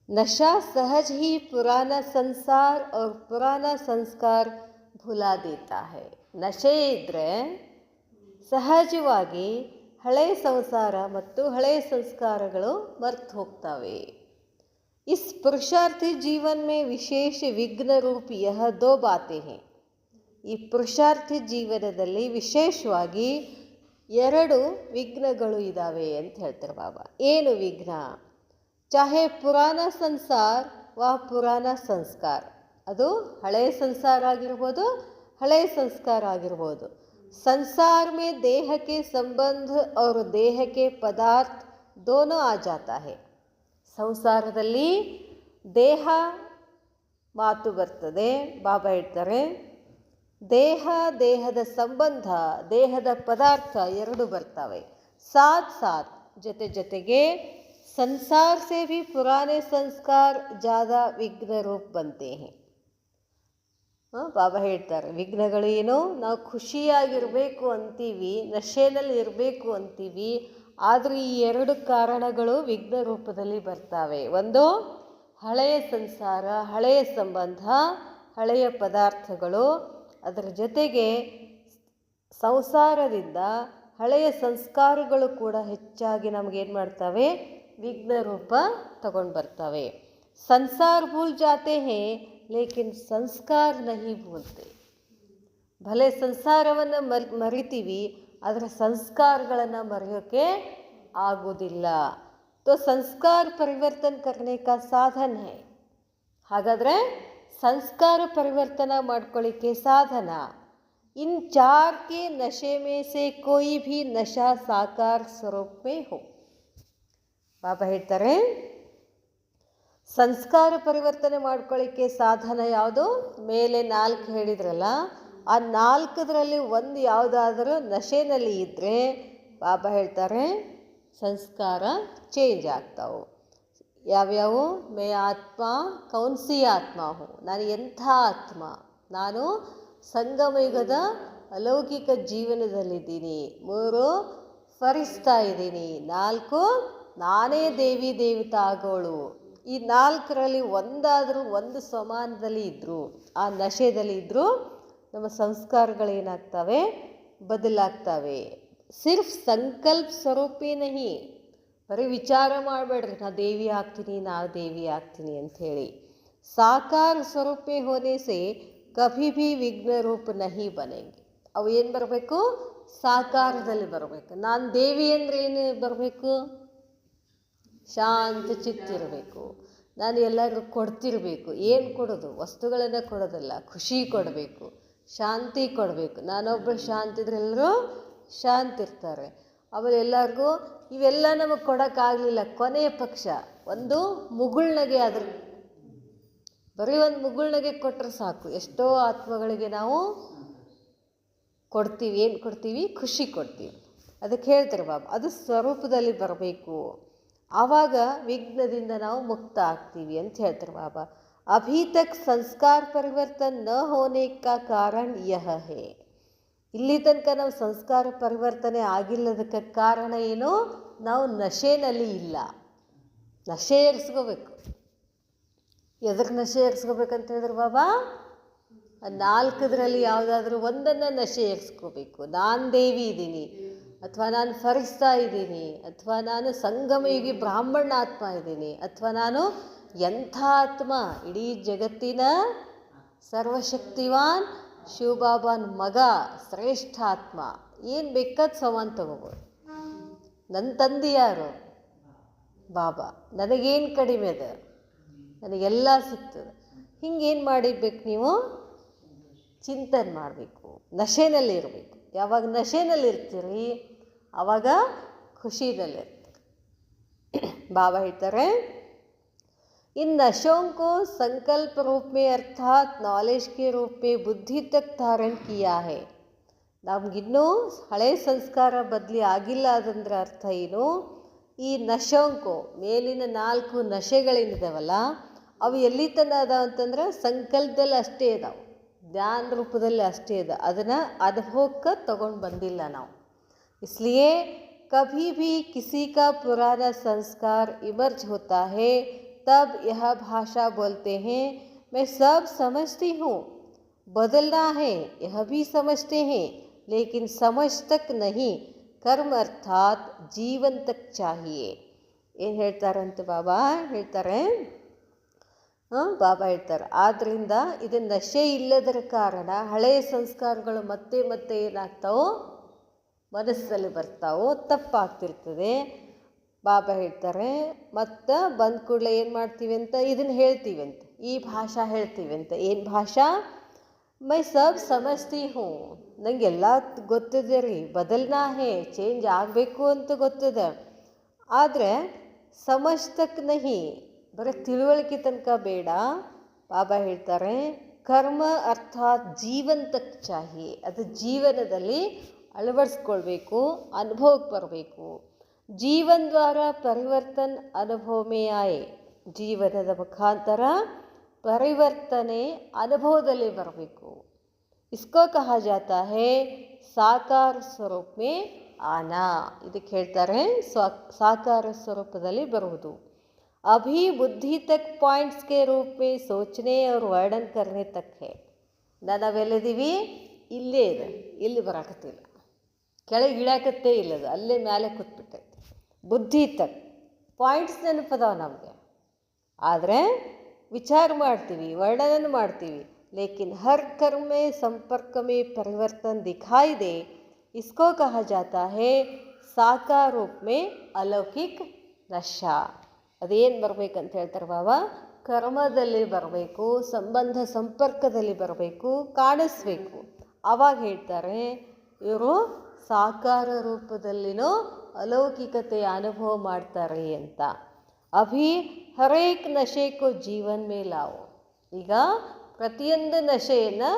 ನಶಾ ಸಹಜ ಹಿ ಪುರಾನ ಸಂಸಾರ और ಪುರಾನ ಸಂಸ್ಕಾರ ಭುಲಾ ದೇತಾ ಹೈ. ನಶೆ ಇದ್ದರೆ ಸಹಜವಾಗಿ ಹಳೆಯ ಸಂಸಾರ ಮತ್ತು ಹಳೆಯ ಸಂಸ್ಕಾರಗಳು ಮರ್ತು ಹೋಗ್ತವೆ. ಇಸ್ ಪುರುಷಾರ್ಥಿ ಜೀವನ ಮೇ ವಿಶೇಷ ವಿಘ್ನ ರೂಪ ಯಹ 2 ಬಾತೆ ಹೈ. ಈ ಪುರುಷಾರ್ಥಿ ಜೀವನದಲ್ಲಿ ವಿಶೇಷವಾಗಿ 2 ವಿಘ್ನಗಳು ಇದ್ದಾವೆ ಅಂತ ಹೇಳ್ತಾರೆ ಬಾಬಾ. ಏನು ವಿಘ್ನ? ಚಾಹೆ ಪುರಾಣ ಸಂಸಾರ ವಾ ಪುರಾಣ ಸಂಸ್ಕಾರ. ಅದು ಹಳೆಯ ಸಂಸಾರ ಆಗಿರ್ಬೋದು, ಹಳೆಯ ಸಂಸ್ಕಾರ ಆಗಿರ್ಬೋದು. संसार में देह के संबंध और देह के पदार्थ दोनों आ जाता है. ಸಂಸಾರದಲ್ಲಿ ದೇಹ ಮಾತು ಬರ್ತದೆ. ಬಾಬಾ ಹೇಳ್ತಾರೆ, ದೇಹದ ಸಂಬಂಧ, ದೇಹದ ಪದಾರ್ಥ 2 ಬರ್ತವೆ. ಸಾಥ್ ಜೊತೆಗೆ ಸಂಸಾರ से भी पुराने संस्कार ज़्यादा विघ्न रूप बनते हैं. ಬಾಬಾ ಹೇಳ್ತಾರೆ, ವಿಘ್ನಗಳು ಏನು? ನಾವು ಖುಷಿಯಾಗಿರಬೇಕು ಅಂತೀವಿ, ನಶೆನಲ್ಲಿ ಇರಬೇಕು ಅಂತೀವಿ, ಆದರೂ ಈ 2 ಕಾರಣಗಳು ವಿಘ್ನ ರೂಪದಲ್ಲಿ ಬರ್ತಾವೆ. ಒಂದು, ಹಳೆಯ ಸಂಸಾರ, ಹಳೆಯ ಸಂಬಂಧ, ಹಳೆಯ ಪದಾರ್ಥಗಳು. ಅದರ ಜೊತೆಗೆ ಸಂಸಾರದಿಂದ ಹಳೆಯ ಸಂಸ್ಕಾರಗಳು ಕೂಡ ಹೆಚ್ಚಾಗಿ ನಮಗೇನು ಮಾಡ್ತವೆ? ವಿಘ್ನ ರೂಪ ತಗೊಂಡು ಬರ್ತವೆ. ಸಂಸಾರ ಭೂಲ್ ಜಾತೆ ಹೇ ಲೇಕಿನ್ ಸಂಸ್ಕಾರ ನಹಿ ಭೂಲ್ತೆ. ಭಲೆ ಸಂಸಾರವನ್ನು ಮರಿತೀವಿ, ಅದರ ಸಂಸ್ಕಾರಗಳನ್ನು ಮರೆಯೋಕ್ಕೆ ಆಗೋದಿಲ್ಲ. ತೋ ಸಂಸ್ಕಾರ ಪರಿವರ್ತನ ಕರ್ನೆ ಕಾ ಸಾಧನ ಹೈ. ಹಾಗಾದರೆ ಸಂಸ್ಕಾರ ಪರಿವರ್ತನ ಮಾಡ್ಕೊಳ್ಳಿಕ್ಕೆ ಸಾಧನ ಇನ್ 4 के नशे में से कोई भी नशा साकार स्वरूप में हो. ಬಾಬಾ ಹೇಳ್ತಾರೆ, ಸಂಸ್ಕಾರ ಪರಿವರ್ತನೆ ಮಾಡ್ಕೊಳ್ಳಿಕ್ಕೆ ಸಾಧನ ಯಾವುದು? ಮೇಲೆ 4 ಹೇಳಿದ್ರಲ್ಲ, ಆ 4ದರಲ್ಲಿ ಒಂದು ಯಾವುದಾದರೂ ನಶೆನಲ್ಲಿ ಇದ್ದರೆ ಬಾಬಾ ಹೇಳ್ತಾರೆ ಸಂಸ್ಕಾರ ಚೇಂಜ್ ಆಗ್ತಾವೆ. ಯಾವ್ಯಾವು? ಮೇ ಆತ್ಮ ಕೌನ್ಸಿ ಆತ್ಮ ಹೋ. ನಾನು ಎಂಥ ಆತ್ಮ? ನಾನು ಸಂಗಮಯುಗದ ಅಲೌಕಿಕ ಜೀವನದಲ್ಲಿದ್ದೀನಿ. 3, ಫರಿಸ್ತಾ ಇದ್ದೀನಿ. 4, ನಾನೇ ದೇವಿ ದೇವತಾ ಆಗೋಳು. ಈ 4ರಲ್ಲಿ ಒಂದಾದರೂ ಒಂದು ಸಮಾನದಲ್ಲಿ ಇದ್ದರು, ಆ ನಶೆದಲ್ಲಿ ಇದ್ದರೂ ನಮ್ಮ ಸಂಸ್ಕಾರಗಳೇನಾಗ್ತವೆ? ಬದಲಾಗ್ತವೆ. ಸಿರ್ಫ್ ಸಂಕಲ್ಪ ಸ್ವರೂಪೇ ನಹಿ. ಬರೀ ವಿಚಾರ ಮಾಡಬೇಡ್ರಿ, ನಾ ದೇವಿ ಆಗ್ತೀನಿ ಅಂಥೇಳಿ. ಸಾಕಾರ ಸ್ವರೂಪೇ ಹೋನೆ ಸೆ ಕಭಿ ಭಿ ವಿಘ್ನ ರೂಪ ನಹಿ ಬನೆಂಗೆ. ಅವು ಏನು ಬರಬೇಕು? ಸಾಕಾರದಲ್ಲಿ ಬರಬೇಕು. ನಾನು ದೇವಿ ಅಂದರೆ ಏನು ಬರಬೇಕು? ಶಾಂತ ಚಿತ್ತಿರಬೇಕು. ನಾನು ಎಲ್ಲರಿಗೂ ಕೊಡ್ತಿರಬೇಕು. ಏನು ಕೊಡೋದು? ವಸ್ತುಗಳನ್ನು ಕೊಡೋದಲ್ಲ, ಖುಷಿ ಕೊಡಬೇಕು, ಶಾಂತಿ ಕೊಡಬೇಕು. ನಾನೊಬ್ಬರು ಶಾಂತಿ ಇದ್ರೆ ಎಲ್ಲರೂ ಶಾಂತಿ ಇರ್ತಾರೆ. ಆಮೇಲೆ ಎಲ್ಲರಿಗೂ ಇವೆಲ್ಲ ನಮಗೆ ಕೊಡೋಕ್ಕಾಗಲಿಲ್ಲ, ಕೊನೆಯ ಪಕ್ಷ ಒಂದು ಮುಗುಳ್ನಗೆ, ಅದ್ರ ಬರೀ ಒಂದು ಮುಗುಳ್ನಗೆ ಕೊಟ್ಟರೆ ಸಾಕು. ಎಷ್ಟೋ ಆತ್ಮಗಳಿಗೆ ನಾವು ಕೊಡ್ತೀವಿ. ಏನು ಕೊಡ್ತೀವಿ? ಖುಷಿ ಕೊಡ್ತೀವಿ. ಅದಕ್ಕೆ ಹೇಳ್ತಾರೆ ಬಾಬಾ, ಅದು ಸ್ವರೂಪದಲ್ಲಿ ಬರಬೇಕು, ಆವಾಗ ವಿಘ್ನದಿಂದ ನಾವು ಮುಕ್ತ ಆಗ್ತೀವಿ ಅಂತ ಹೇಳ್ತಾರೆ ಬಾಬಾ. ಅಭಿ ತಕ್ ಸಂಸ್ಕಾರ ಪರಿವರ್ತನ್ ನ ಹೋನೆ ಕಾ ಕಾರಣ ಯಹ ಹೇ. ಇಲ್ಲಿ ತನಕ ನಾವು ಸಂಸ್ಕಾರ ಪರಿವರ್ತನೆ ಆಗಿಲ್ಲದಕ್ಕೆ ಕಾರಣ ಏನು? ನಾವು ನಶೆನಲ್ಲಿ ಇಲ್ಲ. ನಶೆ ಏರಿಸ್ಕೋಬೇಕು. ಎದಕ್ಕೆ ನಶೆ ಏರಿಸ್ಕೋಬೇಕಂತ ಹೇಳಿದ್ರು ಬಾಬಾ? 4 ಯಾವುದಾದ್ರೂ ಒಂದನ್ನು ನಶೆ ಏರಿಸ್ಕೋಬೇಕು. ನಾನು ದೇವಿ ಇದ್ದೀನಿ, ಅಥವಾ ನಾನು ಫರಿಸ್ತಾ ಇದ್ದೀನಿ, ಅಥವಾ ನಾನು ಸಂಗಮಯುಗಿ ಬ್ರಾಹ್ಮಣ ಆತ್ಮ ಇದ್ದೀನಿ, ಅಥವಾ ನಾನು ಎಂಥ ಆತ್ಮ, ಇಡೀ ಜಗತ್ತಿನ ಸರ್ವಶಕ್ತಿವಾನ್ ಶಿವಬಾಬಾನ ಮಗ, ಶ್ರೇಷ್ಠ ಆತ್ಮ, ಏನು ಬೇಕಾದ ಸಮಾನ ತಗೋಬೋದು. ನನ್ನ ತಂದೆ ಯಾರು? ಬಾಬಾ. ನನಗೇನು ಕಡಿಮೆ ಅದ? ನನಗೆಲ್ಲ ಸಿಗ್ತದೆ. ಹಿಂಗೇನು ಮಾಡಿರ್ಬೇಕು? ನೀವು ಚಿಂತನೆ ಮಾಡಬೇಕು, ನಶೆನಲ್ಲಿ ಇರಬೇಕು. ಯಾವಾಗ ನಶೆನಲ್ಲಿ ಇರ್ತೀರಿ ಆವಾಗ ಖುಷಿನಲ್ಲಿರ್ತೀರಿ. ಬಾಬಾ ಹೇಳ್ತಾರೆ, इन नशों को संकल्प रूप में अर्थात नॉलेज के रूप में बुद्धि तक धारण किया है. ನಮಗಿನ್ನೂ ಹಳೆ ಸಂಸ್ಕಾರ ಬದಲಿ ಆಗಿಲ್ಲ ಅದಂದ್ರೆ ಅರ್ಥ ಏನು? ಈ ನಶೋಂಕು, ಮೇಲಿನ 4 ನಶೆಗಳೇನಿದಾವಲ್ಲ ಅವು ಎಲ್ಲಿ ತನಕ ಅದಾವ ಅಂತಂದ್ರೆ ಸಂಕಲ್ಪದಲ್ಲಿ ಅಷ್ಟೇ ಇದಾವೆ, ಜ್ಞಾನ ರೂಪದಲ್ಲಿ ಅಷ್ಟೇ ಇದೆ. ಅದನ್ನು ಅನುಭವಕ್ಕೆ ತಗೊಂಡು ಬಂದಿಲ್ಲ ನಾವು. इसलिए कभी भी किसी का पुराना संस्कार इमर्ज होता है, तब यह भाषा बोलते हैं, मैं सब समझती हूँ. बदलना है यह भी समझते हैं, लेकिन समझ तक नहीं, कर्म अर्थात जीवन तक चाहिए. ಏನು ಹೇಳ್ತಾರಂತೆ ಬಾಬಾ? ಹೇಳ್ತಾರೆ, ಬಾಬಾ ಹೇಳ್ತಾರೆ, ಆದ್ದರಿಂದ ಇದು ನಶೆ ಇಲ್ಲದರ ಕಾರಣ ಹಳೆಯ ಸಂಸ್ಕಾರಗಳು ಮತ್ತೆ ಮತ್ತೆ ಏನಾಗ್ತಾವೋ ಮನಸ್ಸಲ್ಲಿ ಬರ್ತಾವೋ, ತಪ್ಪಾಗ್ತಿರ್ತದೆ. ಬಾಬಾ ಹೇಳ್ತಾರೆ, ಮತ್ತು ಬಂದ ಕೂಡಲೇ ಏನು ಮಾಡ್ತೀವಿ ಅಂತ ಇದನ್ನು ಹೇಳ್ತೀವಿ ಅಂತ, ಈ ಭಾಷಾ ಹೇಳ್ತೀವಿ ಅಂತ. ಏನು ಭಾಷಾ? ಮೈ ಸಬ್ ಸಮಜ್ತಿ ಹೂ, ನನಗೆಲ್ಲ ಗೊತ್ತಿದೆ ರೀ, ಬದಲ್ನಾ ಹೇ, ಚೇಂಜ್ ಆಗಬೇಕು ಅಂತ ಗೊತ್ತಿದೆ, ಆದರೆ ಸಮಜ್ ತಕ್ ನಹಿ, ಬರೀ ತಿಳುವಳಿಕೆ ತನಕ ಬೇಡ. ಬಾಬಾ ಹೇಳ್ತಾರೆ, ಕರ್ಮ ಅರ್ಥಾತ್ ಜೀವನ್ ತಕ್ ಚಾಹಿ, ಅದು ಜೀವನದಲ್ಲಿ ಅಳವಡಿಸ್ಕೊಳ್ಬೇಕು, ಅನುಭವಕ್ಕೆ ಬರಬೇಕು. ಜೀವನ ದ್ವಾರ ಪರಿವರ್ತನ್ ಅನುಭವ ಮೇ ಆಯೆ, ಜೀವನದ ಮುಖಾಂತರ ಪರಿವರ್ತನೆ ಅನುಭವದಲ್ಲಿ ಬರಬೇಕು. ಇಸ್ಕೋ ಕಹಾ ಜಾತಾ ಹೇ ಸಾಕಾರ ಸ್ವರೂಪ ಮೇ ಆನಾ, ಇದಕ್ಕೆ ಹೇಳ್ತಾರೆ ಸಾಕಾರ ಸ್ವರೂಪದಲ್ಲಿ ಬರುವುದು. ಅಭಿ ಬುದ್ಧಿ ತಕ್ ಪಾಯಿಂಟ್ಸ್ ಕೆ ರೂಪ ಮೇ ಸೋಚನೆ ಅವ್ರ ವರ್ಣನ್ ಕರ್ನೆ ತಕ್ ಹೇ. ನಾವೆಲ್ಲಿದ್ದೀವಿ? ಇಲ್ಲೇ ಇದೆ, ಇಲ್ಲಿ ಬರಾಕತ್ತಿಲ್ಲ, ಕೆಳಗೆ ಇಳಾಕತ್ತೇ ಇಲ್ಲದು, ಅಲ್ಲೇ ಮೇಲೆ ಕೂತ್ಬಿಟ್ಟೈತೆ. ಬುದ್ಧಿ ತಕ್ ಪಾಯಿಂಟ್ಸ್ ನೆನಪದಾವ ನಮಗೆ, ಆದರೆ ವಿಚಾರ ಮಾಡ್ತೀವಿ, ವರ್ಣನೆ ಮಾಡ್ತೀವಿ, ಲೇಕಿನ್ ಹರ್ ಕರ್ಮ ಮೇ ಸಂಪರ್ಕ ಮೇ ಪರಿವರ್ತನ್ ದಿಖಾಯಿ ದೇ, ಇಸ್ಕೋ ಕಹಾ ಜಾತಾ ಹೇ ಸಾಕಾರ ರೂಪ ಮೇ ಅಲೌಕಿಕ ನಶಾ. ಅದೇನು ಬರಬೇಕಂತ ಹೇಳ್ತಾರೆ ಬಾಬಾ? ಕರ್ಮದಲ್ಲಿ ಬರಬೇಕು, ಸಂಬಂಧ ಸಂಪರ್ಕದಲ್ಲಿ ಬರಬೇಕು, ಕಾಣಿಸ್ಬೇಕು. ಆವಾಗ ಹೇಳ್ತಾರೆ ಇವರು ಸಾಕಾರ ರೂಪದಲ್ಲಿನೋ ಅಲೌಕಿಕತೆಯ ಅನುಭವ ಮಾಡ್ತಾರೆ ಅಂತ. ಅಭಿ ಹರೇಕ್ ನಶೆಗೂ ಜೀವನ ಮೇಲಾವು, ಈಗ ಪ್ರತಿಯೊಂದು ನಶೆಯನ್ನು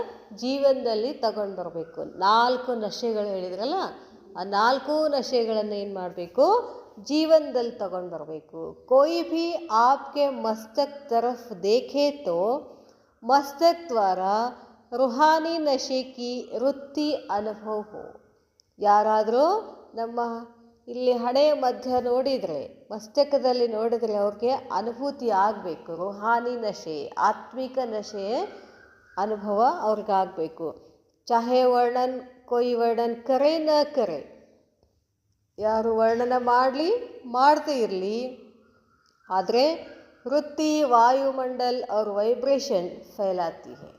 ಜೀವನದಲ್ಲಿ ತಗೊಂಡು ಬರಬೇಕು. 4 ನಶೆಗಳು ಹೇಳಿದ್ರಲ್ಲ, ಆ 4 ನಶೆಗಳನ್ನು ಏನು ಮಾಡಬೇಕು? ಜೀವನದಲ್ಲಿ ತಗೊಂಡು ಬರಬೇಕು. ಕೋಯಿ ಭಿ ಆಪ್ಗೆ ಮಸ್ತಕ್ ತರಫ್ ದೇಖೆ ತೋ ಮಸ್ತಕ್ ದ್ವಾರ ರುಹಾನಿ ನಶೆ ಕಿ ವೃತ್ತಿ ಅನುಭವ ಹೋ. ಯಾರಾದರೂ ನಮ್ಮ ಇಲ್ಲಿ ಹಣೆಯ ಮಧ್ಯ ನೋಡಿದರೆ, ಮಸ್ತಕದಲ್ಲಿ ನೋಡಿದರೆ ಅವ್ರಿಗೆ ಅನುಭೂತಿ ಆಗಬೇಕು. ರುಹಾನಿ ನಶೆ, ಆತ್ಮಿಕ ನಶೆ ಅನುಭವ ಅವ್ರಿಗಾಗಬೇಕು. ಚಾಹೆ ವರ್ಣನ್ ಕೊಯ್ ವರ್ಣನ್ ಕರೆ ನ ಕರೆ, ಯಾರು ವರ್ಣನ ಮಾಡಲಿ ಮಾಡದೇ ಇರಲಿ, ಆದರೆ ವೃತ್ತಿ ವಾಯುಮಂಡಲ್ ಅವ್ರ ವೈಬ್ರೇಷನ್ ಫೈಲಾತಿ ಹೇ.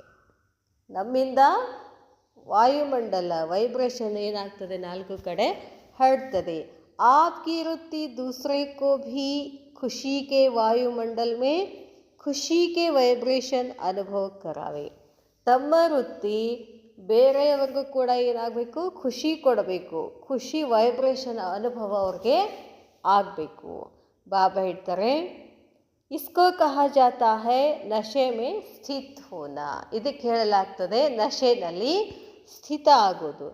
ನಮ್ಮಿಂದ ವಾಯುಮಂಡಲ ವೈಬ್ರೇಷನ್ ಏನಾಗ್ತದೆ, 4 ಕಡೆ ಹರಡ್ತದೆ. आपकी वृत्ति दूसरे को भी खुशी के वायुमंडल में खुशी के ವೈಬ್ರೇಷನ್ ಅನುಭವ ಕರಾವೆ. ತಮ್ಮ ವೃತ್ತಿ ಬೇರೆಯವ್ರಿಗೂ ಕೂಡ ಏನಾಗಬೇಕು? ಖುಷಿ ಕೊಡಬೇಕು, ಖುಷಿ ವೈಬ್ರೇಷನ್ ಅನುಭವ ಅವ್ರಿಗೆ ಆಗಬೇಕು. ಬಾಬಾ ಹೇಳ್ತಾರೆ, ಇಸ್ಕೋ ಕಹಾ ಜಾತಾ ಹೈ ನಶೆ ಮೇ ಸ್ಥಿತ್ ಹೋನಾ. ಇದಕ್ಕೆ ಹೇಳಲಾಗ್ತದೆ ನಶೆನಲ್ಲಿ ಸ್ಥಿತ ಆಗೋದು.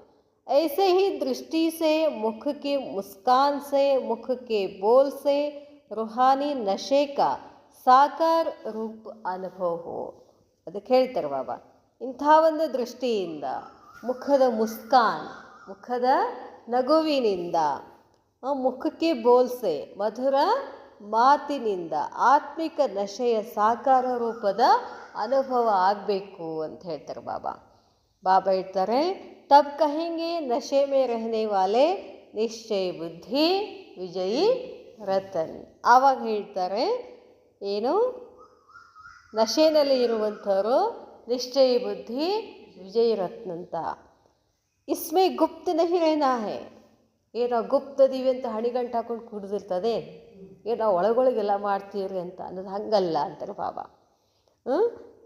ऐसे ही दृष्टि से, मुख की मुस्कान से, मुख के बोल से रूहानी नशे का ಸಾಕಾರ ರೂಪ ಅನುಭವ ಹೋ. ಅದಕ್ಕೆ ಹೇಳ್ತಾರೆ ಬಾಬಾ, ಇಂಥ ಒಂದು ದೃಷ್ಟಿಯಿಂದ, ಮುಖದ ಮುಸ್ಕಾನ್, ಮುಖದ ನಗುವಿನಿಂದ, ಮುಖಕ್ಕೆ ಬೋಲ್ಸೆ, ಮಧುರ ಮಾತಿನಿಂದ ಆತ್ಮಿಕ ನಶೆಯ ಸಾಕಾರ ರೂಪದ ಅನುಭವ ಆಗಬೇಕು ಅಂತ ಹೇಳ್ತಾರೆ ಬಾಬಾ. ಬಾಬಾ ಹೇಳ್ತಾರೆ, ತಬ್ ಕಹೆಂಗೆ ನಶೆ ಮೇ ರಹನೆ ವಾಲೆ ನಿಶ್ಚಯ ಬುದ್ಧಿ ವಿಜಯಿ ರತನ್. ಆವಾಗ ಹೇಳ್ತಾರೆ ಏನು, ನಶೆನಲ್ಲಿ ಇರುವಂಥವರು ನಿಶ್ಚಯ ಬುದ್ಧಿ ವಿಜಯ ರತ್ನ ಅಂತ. ಇಸ್ಮೇ ಗುಪ್ತ ನಹಿ ರೆಹನಾ ಹೇ. ಏನೋ ಗುಪ್ತದೀವಿ ಅಂತ ಹಣಿಗಂಟು ಹಾಕೊಂಡು ಕುಡಿದಿರ್ತದೆ, ಏನೋ ಒಳಗೊಳಗೆಲ್ಲ ಮಾಡ್ತೀವ್ರಿ ಅಂತ ಅನ್ನೋದು ಹಂಗಲ್ಲ ಅಂತಾರೆ ಬಾಬಾ.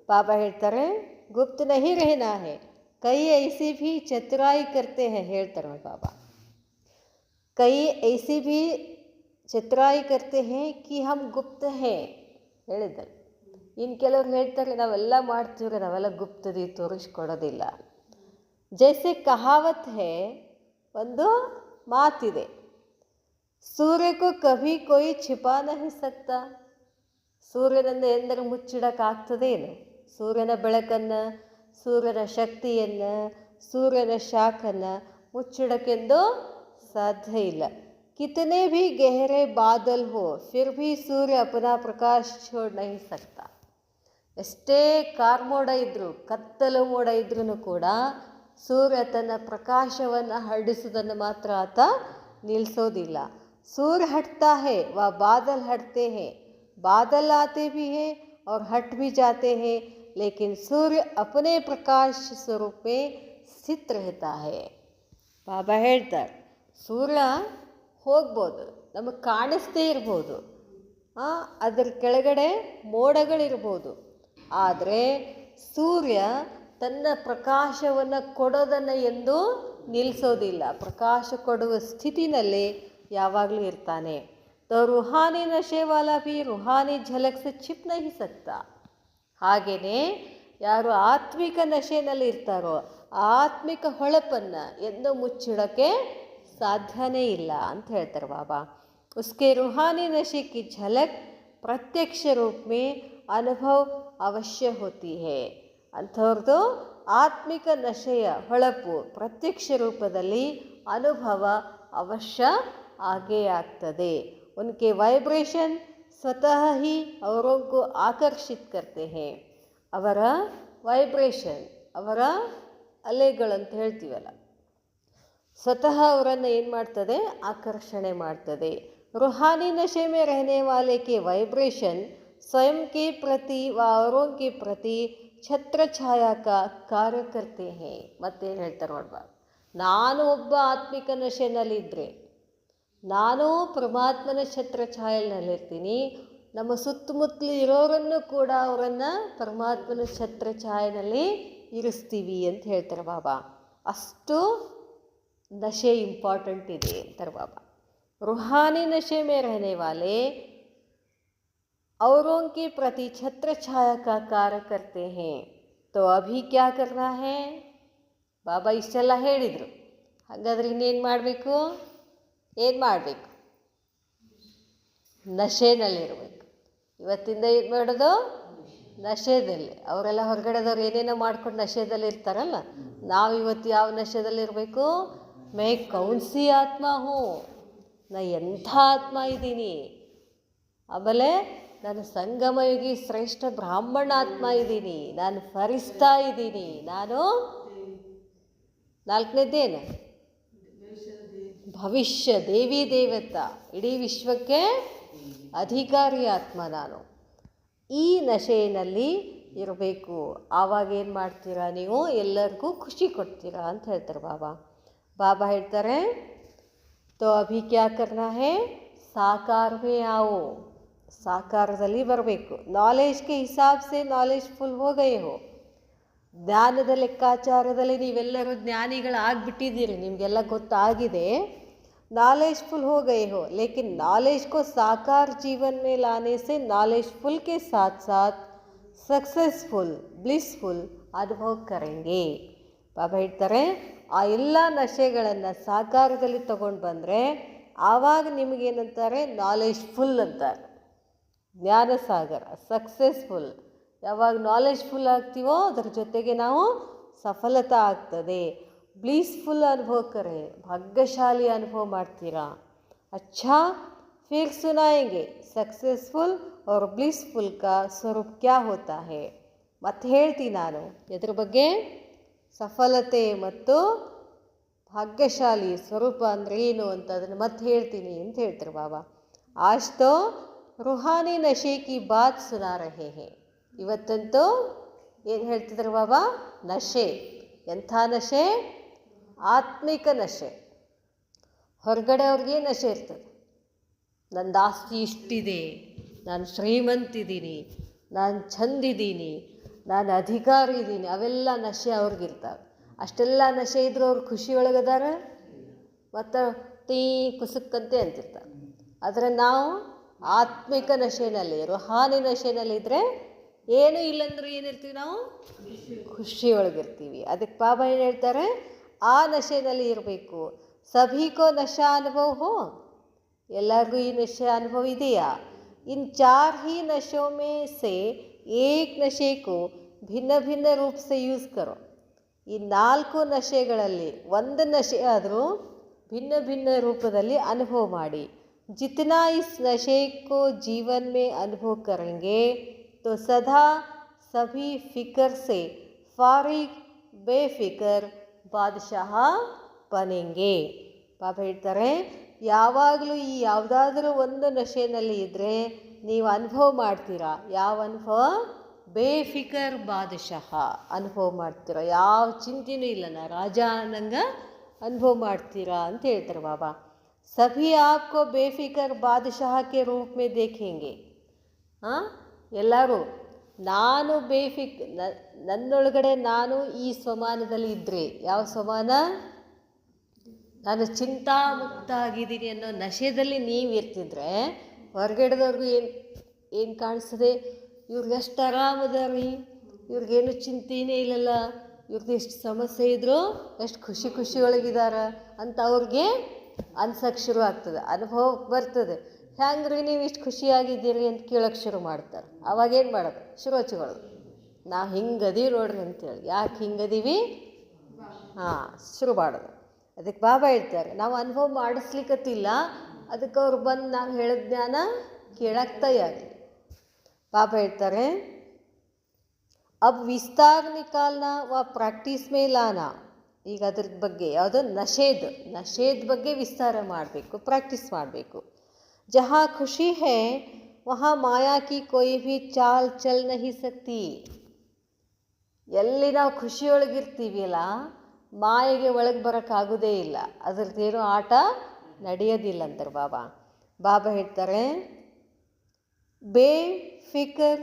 ಬಾಬಾ ಹೇಳ್ತಾರೆ, ಗುಪ್ತ ನಹಿ ರೆಹನಾ ಹೇ, ಕೈ ಐಸಿ ಭೀ ಚತುರಾಯಿ ಕರ್ತೆ ಹೇ ಹೇಳ್ತಾರೆ ಬಾಬಾ. ಕೈ ಐಸಿ ಭೀ ಚತುರಾಯಿ ಕರ್ತೆ ಹೇ ಕಿ ಹಮ್ ಗುಪ್ತ ಹೇ ಹೇಳಿದ್ದಾರೆ. ಇನ್ನು ಕೆಲವ್ರು ಹೇಳ್ತಾರೆ, ನಾವೆಲ್ಲ ಮಾಡ್ತೀವ್ರಿ, ನಾವೆಲ್ಲ ಗುಪ್ತದಿ ತೋರಿಸ್ಕೊಡೋದಿಲ್ಲ. ಜೈಸೆ ಕಹಾವತ್ ಹೇ, ಒಂದು ಮಾತಿದೆ, ಸೂರ್ಯಕ್ಕೂ ಕಭಿ ಕೊಯ್ ಛಿಪಾ ನಹಿ ಸಕ್ತಾ. ಸೂರ್ಯನನ್ನು ಎಂದರೆ ಮುಚ್ಚಿಡೋಕ್ಕಾಗ್ತದೇನು? ಸೂರ್ಯನ ಬೆಳಕನ್ನು, ಸೂರ್ಯನ ಶಕ್ತಿಯನ್ನು, ಸೂರ್ಯನ ಶಾಖನ್ನು ಮುಚ್ಚಿಡೋಕ್ಕೆಂದು ಸಾಧ್ಯ ಇಲ್ಲ. कितने भी गहरे बादल हो फिर भी सूर्य अपना प्रकाश छोड़ नहीं सकता. ಎಷ್ಟೇ ಕಾರ್ಮೋಡ ಇದ್ದರೂ, ಕತ್ತಲು ಮೋಡ ಇದ್ರೂ ಕೂಡ ಸೂರ್ಯ ತನ್ನ ಪ್ರಕಾಶವನ್ನು ಹರಡಿಸೋದನ್ನು ಮಾತ್ರ ಆತ ನಿಲ್ಲಿಸೋದಿಲ್ಲ. सूर्य हटता है वह बादल हटते हैं, बादल आते भी हैं और हट भी जाते हैं, लेकिन सूर्य अपने प्रकाश स्वरूप में स्थित रहता है. ಬಾಬಾ ಹೇಳ್ತಾರೆ, ಸೂರ್ಯ ಹೋಗ್ಬೋದು, ನಮಗೆ ಕಾಣಿಸ್ತೇ ಇರ್ಬೋದು, ಅದರ ಕೆಳಗಡೆ ಮೋಡಗಳಿರ್ಬೋದು, ಆದರೆ ಸೂರ್ಯ ತನ್ನ ಪ್ರಕಾಶವನ್ನು ಕೊಡೋದನ್ನು ಎಂದೂ ನಿಲ್ಲಿಸೋದಿಲ್ಲ. ಪ್ರಕಾಶ ಕೊಡುವ ಸ್ಥಿತಿನಲ್ಲಿ ಯಾವಾಗಲೂ ಇರ್ತಾನೆ. तो रूहानी नशे वाला भी रूहानी झलक से छिप नहीं सकता. ಹಾಗೆಯೇ ಯಾರು ಆತ್ಮಿಕ ನಶೆಯಲ್ಲಿ ಇರ್ತಾರೋ ಆತ್ಮಿಕ ಹೊಳಪನ್ನು ಎಂದೂ ಮುಚ್ಚಿಡೋಕ್ಕೆ ಸಾಧ್ಯನೇ ಇಲ್ಲ ಅಂತ ಹೇಳ್ತಾರೆ ಬಾಬಾ. उसके रूहानी नशे की झलक प्रत्यक्ष रूप में अनुभव अवश्य होती है. ಅಂಥವ್ರದ್ದು ಆತ್ಮಿಕ ನಶೆಯ ಹೊಳಪು ಪ್ರತ್ಯಕ್ಷ ರೂಪದಲ್ಲಿ ಅನುಭವ ಅವಶ್ಯ ಆಗೇ ಆಗ್ತದೆ. उनके वाइब्रेशन स्वतः ही औरों को आकर्षित करते हैं. ಅವರ ವೈಬ್ರೇಷನ್, ಅವರ ಅಲೆಗಳಂತ ಹೇಳ್ತೀವಲ್ಲ, ಸ್ವತಃ ಅವರನ್ನು ಏನು ಮಾಡ್ತದೆ, ಆಕರ್ಷಣೆ ಮಾಡ್ತದೆ. रूहानी नशे में रहने वाले के वाइब्रेशन स्वयं के प्रति व औरों के प्रति ಛತ್ರ ಛಾಯಾ ಕಾರ್ಯ करते हैं. ಮತ್ತೇನು ಹೇಳ್ತಾರೆ ನೋಡ್ಬಾ, ನಾನು ಒಬ್ಬ ಆತ್ಮಿಕ ನಶೆನಲ್ಲಿದ್ದರೆ, ನಾನು ಪರಮಾತ್ಮನ ಛತ್ರ ಛಾಯೆನಲ್ಲಿರ್ತೀನಿ, ನಮ್ಮ ಸುತ್ತಮುತ್ತಲು ಇರೋರನ್ನು ಕೂಡ ಅವರನ್ನು ಪರಮಾತ್ಮನ ಛತ್ರ ಛಾಯೆನಲ್ಲಿ ಇರಿಸ್ತೀವಿ ಅಂತ ಹೇಳ್ತಾರೆ ಬಾಬಾ. ಅಷ್ಟು ನಶೆ ಇಂಪಾರ್ಟೆಂಟ್ ಇದೆ ಅಂತಾರೆ ಬಾಬಾ. रूहानी नशे में रहने वाले औरों के प्रति छत्र छाया का कार्य करते हैं. तो अभी क्या करना है? ಬಾಬಾ ಇಷ್ಟೆಲ್ಲ ಹೇಳಿದರು. ಹಾಗಾದರೆ ಇನ್ನೇನು ಮಾಡಬೇಕು? ಏನು ಮಾಡಬೇಕು? ನಶೆನಲ್ಲಿರಬೇಕು. ಇವತ್ತಿಂದ ಏನು ಮಾಡೋದು? ನಶೆದಲ್ಲಿ. ಅವರೆಲ್ಲ ಹೊರಗಡೆದವ್ರು ಏನೇನೋ ಮಾಡ್ಕೊಂಡು ನಶೆದಲ್ಲಿ ಇರ್ತಾರಲ್ಲ, ನಾವು ಇವತ್ತು ಯಾವ ನಶೆದಲ್ಲಿರಬೇಕು? ಮೈ ಕೌನ್ಸಿ ಆತ್ಮ ಹೂ, ನಾ ಎಂಥ ಆತ್ಮ ಇದ್ದೀನಿ, ಆಮೇಲೆ ನಾನು ಸಂಗಮಯುಗಿ ಶ್ರೇಷ್ಠ ಬ್ರಾಹ್ಮಣ ಆತ್ಮ ಇದ್ದೀನಿ, ನಾನು ಫರಿಸ್ತಾ ಇದ್ದೀನಿ, ನಾನು ನಾಲ್ಕನೇದೇನು ಭವಿಷ್ಯ ದೇವಿ ದೇವತಾ, ಇಡೀ ವಿಶ್ವಕ್ಕೆ ಅಧಿಕಾರಿ ಆತ್ಮ ನಾನು. ಈ ನಶೆಯಲ್ಲಿ ಇರಬೇಕು. ಆವಾಗ ಏನು ಮಾಡ್ತೀರಾ ನೀವು? ಎಲ್ಲರಿಗೂ ಖುಷಿ ಕೊಡ್ತೀರಾ ಅಂತ ಹೇಳ್ತಾರೆ ಬಾಬಾ. ಬಾಬಾ ಹೇಳ್ತಾರೆ, तो अभी क्या करना है? साकार में आओ. ಸಾಕಾರದಲ್ಲಿ ಬರಬೇಕು. ನಾಲೆಜ್ಗೆ ಹಿಸಾಬ್ ಸೆ ನಾಲೆಜ್ಫುಲ್ ಹೋ ಗಯೇ ಹೋ. ಜ್ಞಾನದ ಲೆಕ್ಕಾಚಾರದಲ್ಲಿ ನೀವೆಲ್ಲರೂ ಜ್ಞಾನಿಗಳಾಗ್ಬಿಟ್ಟಿದ್ದೀರಿ, ನಿಮಗೆಲ್ಲ ಗೊತ್ತಾಗಿದೆ. ನಾಲೆಜ್ಫುಲ್ ಹೋ ಗಯೇ ಹೋ, ಲೇಕಿನ್ ನಾಲೆಜ್ ಕೋ ಸಾಕಾರ ಜೀವನ್ ಮೇ ಲಾನೆ ಸೆ ನಾಲೆಜ್ಫುಲ್ ಕೆ ಸಾಥ್ ಸಾಥ್ ಸಕ್ಸಸ್ಫುಲ್ ಬ್ಲಿಸ್ಫುಲ್ ಅನುಭವ ಕರೆಂಗೆ. ಬಾಬಾ ಹೇಳ್ತಾರೆ, ಆ ಎಲ್ಲ ನಶೆಗಳನ್ನು ಸಾಕಾರದಲ್ಲಿ ತಗೊಂಡು ಬಂದರೆ ಆವಾಗ ನಿಮಗೇನಂತಾರೆ ನಾಲೆಜ್ಫುಲ್ ಅಂತಾರೆ. ಜ್ಞಾನಸಾಗರ, ಸಕ್ಸಸ್ಫುಲ್. ಯಾವಾಗ ನಾಲೆಜ್ಫುಲ್ ಆಗ್ತೀವೋ ಅದರ ಜೊತೆಗೆ ನಾವು ಸಫಲತಾ ಆಗ್ತದೆ. ಬ್ಲೀಸ್ಫುಲ್ ಅನುಭವ ಕರೆ, ಭಾಗ್ಯಶಾಲಿ ಅನುಭವ ಮಾಡ್ತೀರಾ. अच्छा फिर सुनाएंगे सक्सेसफुल और ब्लिसफुल का स्वरूप क्या होता है. ಮತ್ತೆ ಹೇಳ್ತೀನಿ ನಾನು ಇದ್ರ ಬಗ್ಗೆ, ಸಫಲತೆ ಮತ್ತು ಭಾಗ್ಯಶಾಲಿ ಸ್ವರೂಪ ಅಂದರೆ ಏನು ಅಂತ ಅದನ್ನು ಮತ್ತೆ ಹೇಳ್ತೀನಿ ಅಂತ ಹೇಳ್ತಾರೆ ಬಾಬಾ. ಆಜ್ ತೋ ರೂಹಾನಿ ನಶೆ ಕಿ ಬಾತ್ ಸುನಾ ರಹೆ ಹೇ. ಇವತ್ತಂತೂ ಏನು ಹೇಳ್ತಿದ್ರು ಬಾಬಾ? ನಶೆ. ಎಂಥ ನಶೆ? ಆತ್ಮಿಕ ನಶೆ. ಹೊರಗಡೆ ಅವ್ರಿಗೆ ನಶೆ ಇರ್ತದೆ. ನಂದು ಆಸ್ತಿ ಇಷ್ಟಿದೆ, ನಾನು ಶ್ರೀಮಂತಿದ್ದೀನಿ, ನಾನು ಚಂದಿದ್ದೀನಿ, ನಾನು ಅಧಿಕಾರಿ ಇದ್ದೀನಿ, ಅವೆಲ್ಲ ನಶೆ ಅವ್ರಿಗಿರ್ತಾವೆ. ಅಷ್ಟೆಲ್ಲ ನಶೆ ಇದ್ರೂ ಅವ್ರು ಖುಷಿ ಒಳಗದಾರ, ಮತ್ತು ಟೀ ಕುಸುಕ್ಕಂತೆ ಅಂತಿರ್ತಾರೆ. ಆದರೆ ನಾವು ಆತ್ಮಿಕ ನಶೆನಲ್ಲಿ, ರುಹಾನಿ ನಶೆನಲ್ಲಿದ್ದರೆ ಏನೂ ಇಲ್ಲಂದ್ರೂ ಏನಿರ್ತೀವಿ ನಾವು? ಖುಷಿ ಒಳಗಿರ್ತೀವಿ. ಅದಕ್ಕೆ ಬಾಬಾ ಏನು ಹೇಳ್ತಾರೆ? ಆ ನಶೆನಲ್ಲಿ ಇರಬೇಕು. ಸಭಿಕೋ ನಶಾ ಅನುಭವ ಹೋ, ಎಲ್ಲರಿಗೂ ಈ ನಶೆ ಅನುಭವ ಇದೆಯಾ? इन 4 ही नशों में से एक नशे को भिन्न भिन्न रूप से यूज़ करो. ಈ 4 ನಶೆಗಳಲ್ಲಿ ಒಂದು ನಶೆ ಆದರೂ ಭಿನ್ನ ಭಿನ್ನ ರೂಪದಲ್ಲಿ ಅನುಭವ ಮಾಡಿ. जितना इस नशे को जीवन में अनुभव करेंगे तो सदा सभी फिक्र से फारिग बेफिक्र ಬಾದಶಾಹ ಬನೆಂಗೆ. ಪಾಪ ಹೇಳ್ತಾರೆ, ಯಾವಾಗಲೂ ಈ ಯಾವುದಾದ್ರೂ ಒಂದು ನಶೆನಲ್ಲಿ ಇದ್ದರೆ ನೀವು ಅನುಭವ ಮಾಡ್ತೀರಾ. ಯಾವ ಅನುಭವ? ಬೇಫಿಕರ್ ಬಾದಶಾಹ ಅನುಭವ ಮಾಡ್ತೀರಾ. ಯಾವ ಚಿಂತೆನೂ ಇಲ್ಲ, ನಾ ರಾಜ ಅನ್ನಂಗೆ ಅನುಭವ ಮಾಡ್ತೀರಾ ಅಂತ ಹೇಳ್ತಾರೆ ಬಾಬಾ. ಸಭಿ ಆಪ್ಕೋ ಬೇಫಿಕರ್ ಬಾದಶಾಹ ಕೆ ರೂಪ್ ಮೇ ದೇಖೇಂಗೆ. ಎಲ್ಲರೂ ನಾನು ನನ್ನೊಳಗಡೆ ನಾನು ಈ ಸ್ವಮಾನದಲ್ಲಿ ಇದ್ದರೆ, ಯಾವ ಸ್ವಮಾನ? ನಾನು ಚಿಂತಾಮುಕ್ತ ಆಗಿದ್ದೀನಿ ಅನ್ನೋ ನಶೆದಲ್ಲಿ ನೀವು ಇರ್ತಿದ್ರೆ ಹೊರಗಡೆದವ್ರಿಗೂ ಏನು ಕಾಣಿಸ್ತದೆ? ಇವ್ರಿಗೆ ಎಷ್ಟು ಆರಾಮದ ರೀ, ಇವ್ರಿಗೇನು ಚಿಂತೆನೇ ಇಲ್ಲಲ್ಲ, ಇವ್ರದ್ದು ಎಷ್ಟು ಸಮಸ್ಯೆ ಇದ್ದರೂ ಎಷ್ಟು ಖುಷಿ ಒಳಗಿದ್ದಾರೆ ಅಂತ ಅವ್ರಿಗೆ ಅನ್ಸಕ್ಕೆ ಶುರು ಆಗ್ತದೆ, ಅನುಭವಕ್ಕೆ ಬರ್ತದೆ. ಹ್ಯಾಂಗ್ರಿ ನೀವು ಇಷ್ಟು ಖುಷಿಯಾಗಿದ್ದೀರಿ ಅಂತ ಕೇಳೋಕ್ಕೆ ಶುರು ಮಾಡ್ತಾರೆ. ಅವಾಗೇನು ಮಾಡೋದು? ಶುರು ಹಚ್ಕೊಳ್ಳೋದು, ನಾವು ಹಿಂಗದೀವಿ ನೋಡ್ರಿ ಅಂತೇಳಿ. ಯಾಕೆ ಹಿಂಗದೀವಿ? ಶುರು ಮಾಡೋದು. ಅದಕ್ಕೆ ಬಾಬಾ ಹೇಳ್ತಾರೆ, ನಾವು ಅನುಭವ ಮಾಡಿಸ್ಲಿಕ್ಕತ್ತಿಲ್ಲ, ಅದಕ್ಕೆ ಅವ್ರು ಬಂದು ನಾವು ಹೇಳಿದ ಜ್ಞಾನ ಕೇಳಕ್ಕೆ ತಯಾರಿ. ಬಾಬಾ ಹೇಳ್ತಾರೆ, ಅಬ್ ವಿಸ್ತಾರ್ ನಿಕಾಲ್ನಾ ವ ಪ್ರಾಕ್ಟೀಸ್ ಮೇ ಲಾನಾ. ಈಗ ಅದ್ರ ಬಗ್ಗೆ ಯಾವುದು? ನಶೇದ್ ಬಗ್ಗೆ ವಿಸ್ತಾರ ಮಾಡಬೇಕು, ಪ್ರಾಕ್ಟೀಸ್ ಮಾಡಬೇಕು. ಜಹಾ ಖುಷಿ ಹೈ ವಹಾ ಮಾಯಾ ಕಿ ಕೋಯಿ ಭಿ ಚಾಲ್ ಚಲ್ ನಹಿ ಸಕ್ತಿ. ಎಲ್ಲಿ ನಾವು ಖುಷಿಯೊಳಗಿರ್ತೀವಿಲ್ಲ, ಮಾಯೆಗೆ ಒಳಗೆ ಬರೋಕ್ಕಾಗೋದೇ ಇಲ್ಲ, ಅದರದ್ದೇನೋ ಆಟ ನಡೆಯೋದಿಲ್ಲ ಅಂತಾರೆ ಬಾಬಾ. ಬಾಬಾ ಹೇಳ್ತಾರೆ, ಬೇಫಿಕರ್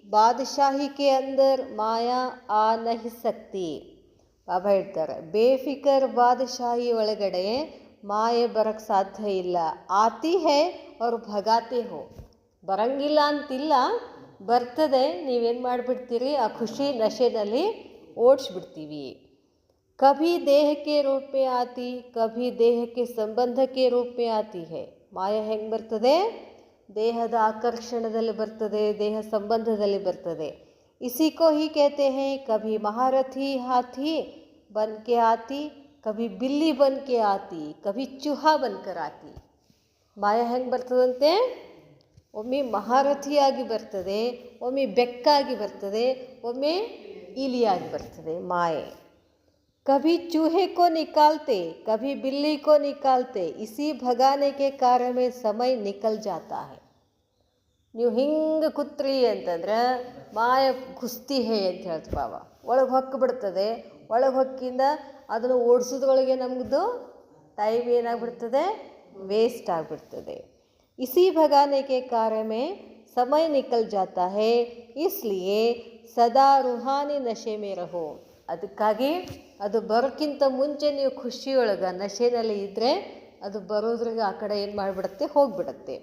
ಬಾದಶಾಹಿ ಕೆ ಅಂದರ್ ಮಾಯಾ ಆ ನಹಿ ಸಕ್ತಿ. ಬಾಬಾ ಹೇಳ್ತಾರೆ, ಬೇಫಿಕರ್ ಬಾದಶಾಹಿ ಒಳಗಡೆ ಮಾಯೆ ಬರೋಕ್ಕೆ ಸಾಧ್ಯ ಇಲ್ಲ. ಆತಿ ಹೇ ಅವ್ರು ಭಗಾತೆ ಹೋ. ಬರಂಗಿಲ್ಲ ಅಂತಿಲ್ಲ, ಬರ್ತದೆ. ನೀವೇನು ಮಾಡಿಬಿಡ್ತೀರಿ? ಆ ಖುಷಿ ನಶೆನಲ್ಲಿ ಓಡಿಸ್ಬಿಡ್ತೀವಿ. ಕಭಿ ದೇಹಕ್ಕೆ ರೂಪ ಮೇ ಆತಿ, ಕಭಿ ದೇಹಕ್ಕೆ ಸಂಬಂಧಕ್ಕೆ ರೂಪ ಮೇ ಆತಿ ಹೇ. ಮಾಯೆ ಹೆಂಗೆ ಬರ್ತದೆ? ದೇಹದ ಆಕರ್ಷಣದಲ್ಲಿ ಬರ್ತದೆ, ದೇಹ ಸಂಬಂಧದಲ್ಲಿ ಬರ್ತದೆ. ಇಸಿ ಕೋ ಹಿ कहते हैं कभी महारथी हाथी बन के आती, कभी बिल्ली बन के आती, कभी चूहा बनकर आती. ಮಾಯೆ ಹೆಂಗೆ ಬರ್ತದಂತೆ? ಒಮ್ಮೆ ಮಹಾರಥಿಯಾಗಿ ಬರ್ತದೆ, ಒಮ್ಮೆ ಬೆಕ್ಕಾಗಿ ಬರ್ತದೆ, ಒಮ್ಮೆ ಇಲಿಯಾಗಿ ಬರ್ತದೆ ಮಾಯೆ. कभी चूहे को निकालते, कभी बिल्ली को निकालते, इसी भगाने के कार्य में समय निकल जाता है. ನೀವು ಹಿಂಗೆ ಕೂತ್ರಿ ಅಂತಂದ್ರೆ ಮಾಯ ಕುಸ್ತಿ ಹೇ ಅಂತ ಹೇಳ್ತು ಬಾಬಾ. ಒಳಗೆ ಹೊಕ್ಕಿಬಿಡ್ತದೆ. ಒಳಗೆ ಹೊಕ್ಕಿಂದ ಅದನ್ನು ಓಡಿಸೋದ್ರೊಳಗೆ ನಮ್ಮದು ಟೈಮ್ ಏನಾಗ್ಬಿಡ್ತದೆ? ವೇಸ್ಟ್ ಆಗಿಬಿಡ್ತದೆ. इसी भगाने के कार्य में समय निकल जाता है, इसलिए सदा रूहानी नशे में रहो. ಅದಕ್ಕಾಗಿ ಅದು ಬರೋಕ್ಕಿಂತ ಮುಂಚೆ ನೀವು ಖುಷಿಯೊಳಗೆ ನಶೆನಲ್ಲಿ ಇದ್ದರೆ ಅದು ಬರೋದ್ರಿಗೆ ಆ ಕಡೆ ಏನು ಮಾಡಿಬಿಡುತ್ತೆ? ಹೋಗಿಬಿಡುತ್ತೆ.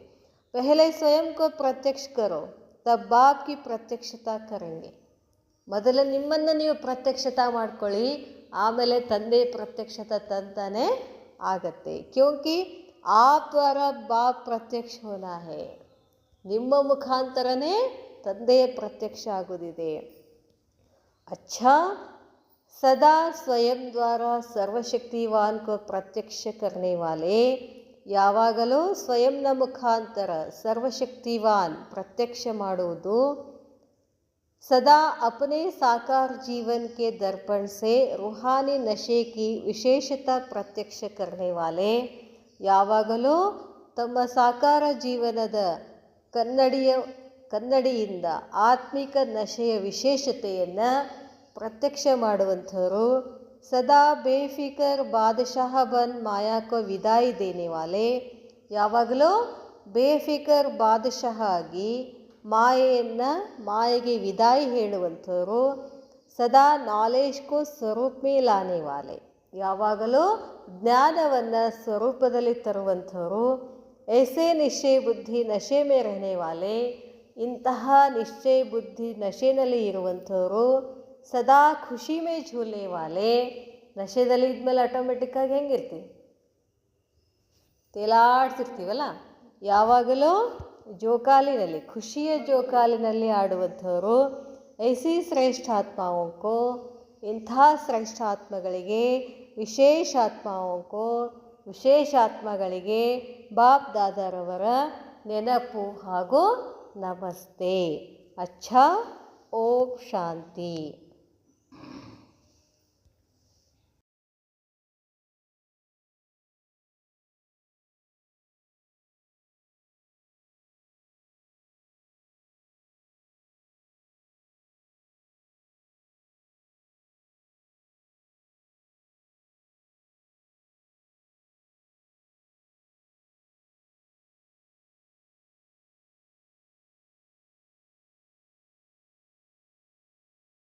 ಪಹಲೆ ಸ್ವಯಂ ಕೋ ಪ್ರತ್ಯಕ್ಷ ಕರೋ ತಬ್ ಬಾಪ್ ಕಿ ಪ್ರತ್ಯಕ್ಷತಾ ಕರೆಂಗೆ. ಮೊದಲು ನಿಮ್ಮನ್ನು ನೀವು ಪ್ರತ್ಯಕ್ಷತಾ ಮಾಡ್ಕೊಳ್ಳಿ, ಆಮೇಲೆ ತಂದೆ ಪ್ರತ್ಯಕ್ಷತೆ ತಂತಾನೆ ಆಗತ್ತೆ. ಕ್ಯೋಂಕಿ ಆಪ್ ದ್ವಾರ ಬಾಪ್ ಪ್ರತ್ಯಕ್ಷ ಹೋನಾ ಹೇ, ನಿಮ್ಮ ಮುಖಾಂತರನೇ ತಂದೆಯ ಪ್ರತ್ಯಕ್ಷ ಆಗೋದಿದೆ. अच्छा, सदा स्वयं द्वारा सर्वशक्तिवान को प्रत्यक्ष करने वाले, ಯಾವಾಗಲೂ ಸ್ವಯಂನ ಮುಖಾಂತರ ಸರ್ವಶಕ್ತಿವಾನ್ ಪ್ರತ್ಯಕ್ಷ ಮಾಡುವುದು. सदा अपने साकार जीवन के दर्पण से रूहानी नशे की विशेषता प्रत्यक्ष करने वाले, ಯಾವಾಗಲೂ ತಮ್ಮ ಸಾಕಾರ ಜೀವನದ ಕನ್ನಡಿಯಿಂದ ಆತ್ಮಿಕ ನಶೆಯ ವಿಶೇಷತೆಯನ್ನು ಪ್ರತ್ಯಕ್ಷ ಮಾಡುವಂಥವರು. ಸದಾ ಬೇಫಿಕರ್ ಬಾದಶಾಹ ಬನ್ ಮಾಯಾ ಕೋ ವಿದಾಯಿ ದೇನೆ ವಾಲೆ, ಯಾವಾಗಲೂ ಬೇಫಿಕರ್ ಬಾದಶಾಹ ಆಗಿ ಮಾಯೆಗೆ ವಿದಾಯಿ ಹೇಳುವಂಥವರು. ಸದಾ ನಾಲೆಜ್ ಕೋ ಸ್ವರೂಪ ಮೇ ಲಾನೆ ವಾಲೆ, ಯಾವಾಗಲೂ ಜ್ಞಾನವನ್ನು ಸ್ವರೂಪದಲ್ಲಿ ತರುವಂಥವರು. ऐसे निश्चय बुद्धि नशे में रहने वाले, ಇಂತಹ ನಿಶ್ಚಯ ಬುದ್ಧಿ ನಶೆನಲ್ಲಿ ಇರುವಂಥವರು. ಸದಾ ಖುಷಿ ಮೇ ಝೂಲೆ ವಾಲೆ, ನಶೆದಲ್ಲಿ ಇದ್ಮೇಲೆ ಆಟೋಮೆಟಿಕ್ಕಾಗಿ ಹೆಂಗಿರ್ತೀವಿ, ತೇಲಾಡ್ತಿರ್ತೀವಲ್ಲ, ಯಾವಾಗಲೂ ಜೋಕಾಲಿನಲ್ಲಿ, ಖುಷಿಯ ಜೋಕಾಲಿನಲ್ಲಿ ಆಡುವಂಥವರು. ಐಸಿ ಶ್ರೇಷ್ಠಾತ್ಮಾವೋಂಕೋ, ಇಂಥ ಶ್ರೇಷ್ಠಾತ್ಮಗಳಿಗೆ, ವಿಶೇಷಾತ್ಮಗಳಿಗೆ ಬಾಪ್ ದಾದಾರವರ ನೆನಪು ಹಾಗೂ ನಮಸ್ತೆ. ಅಚ್ಛಾ, ಓಂ ಶಾಂತಿ.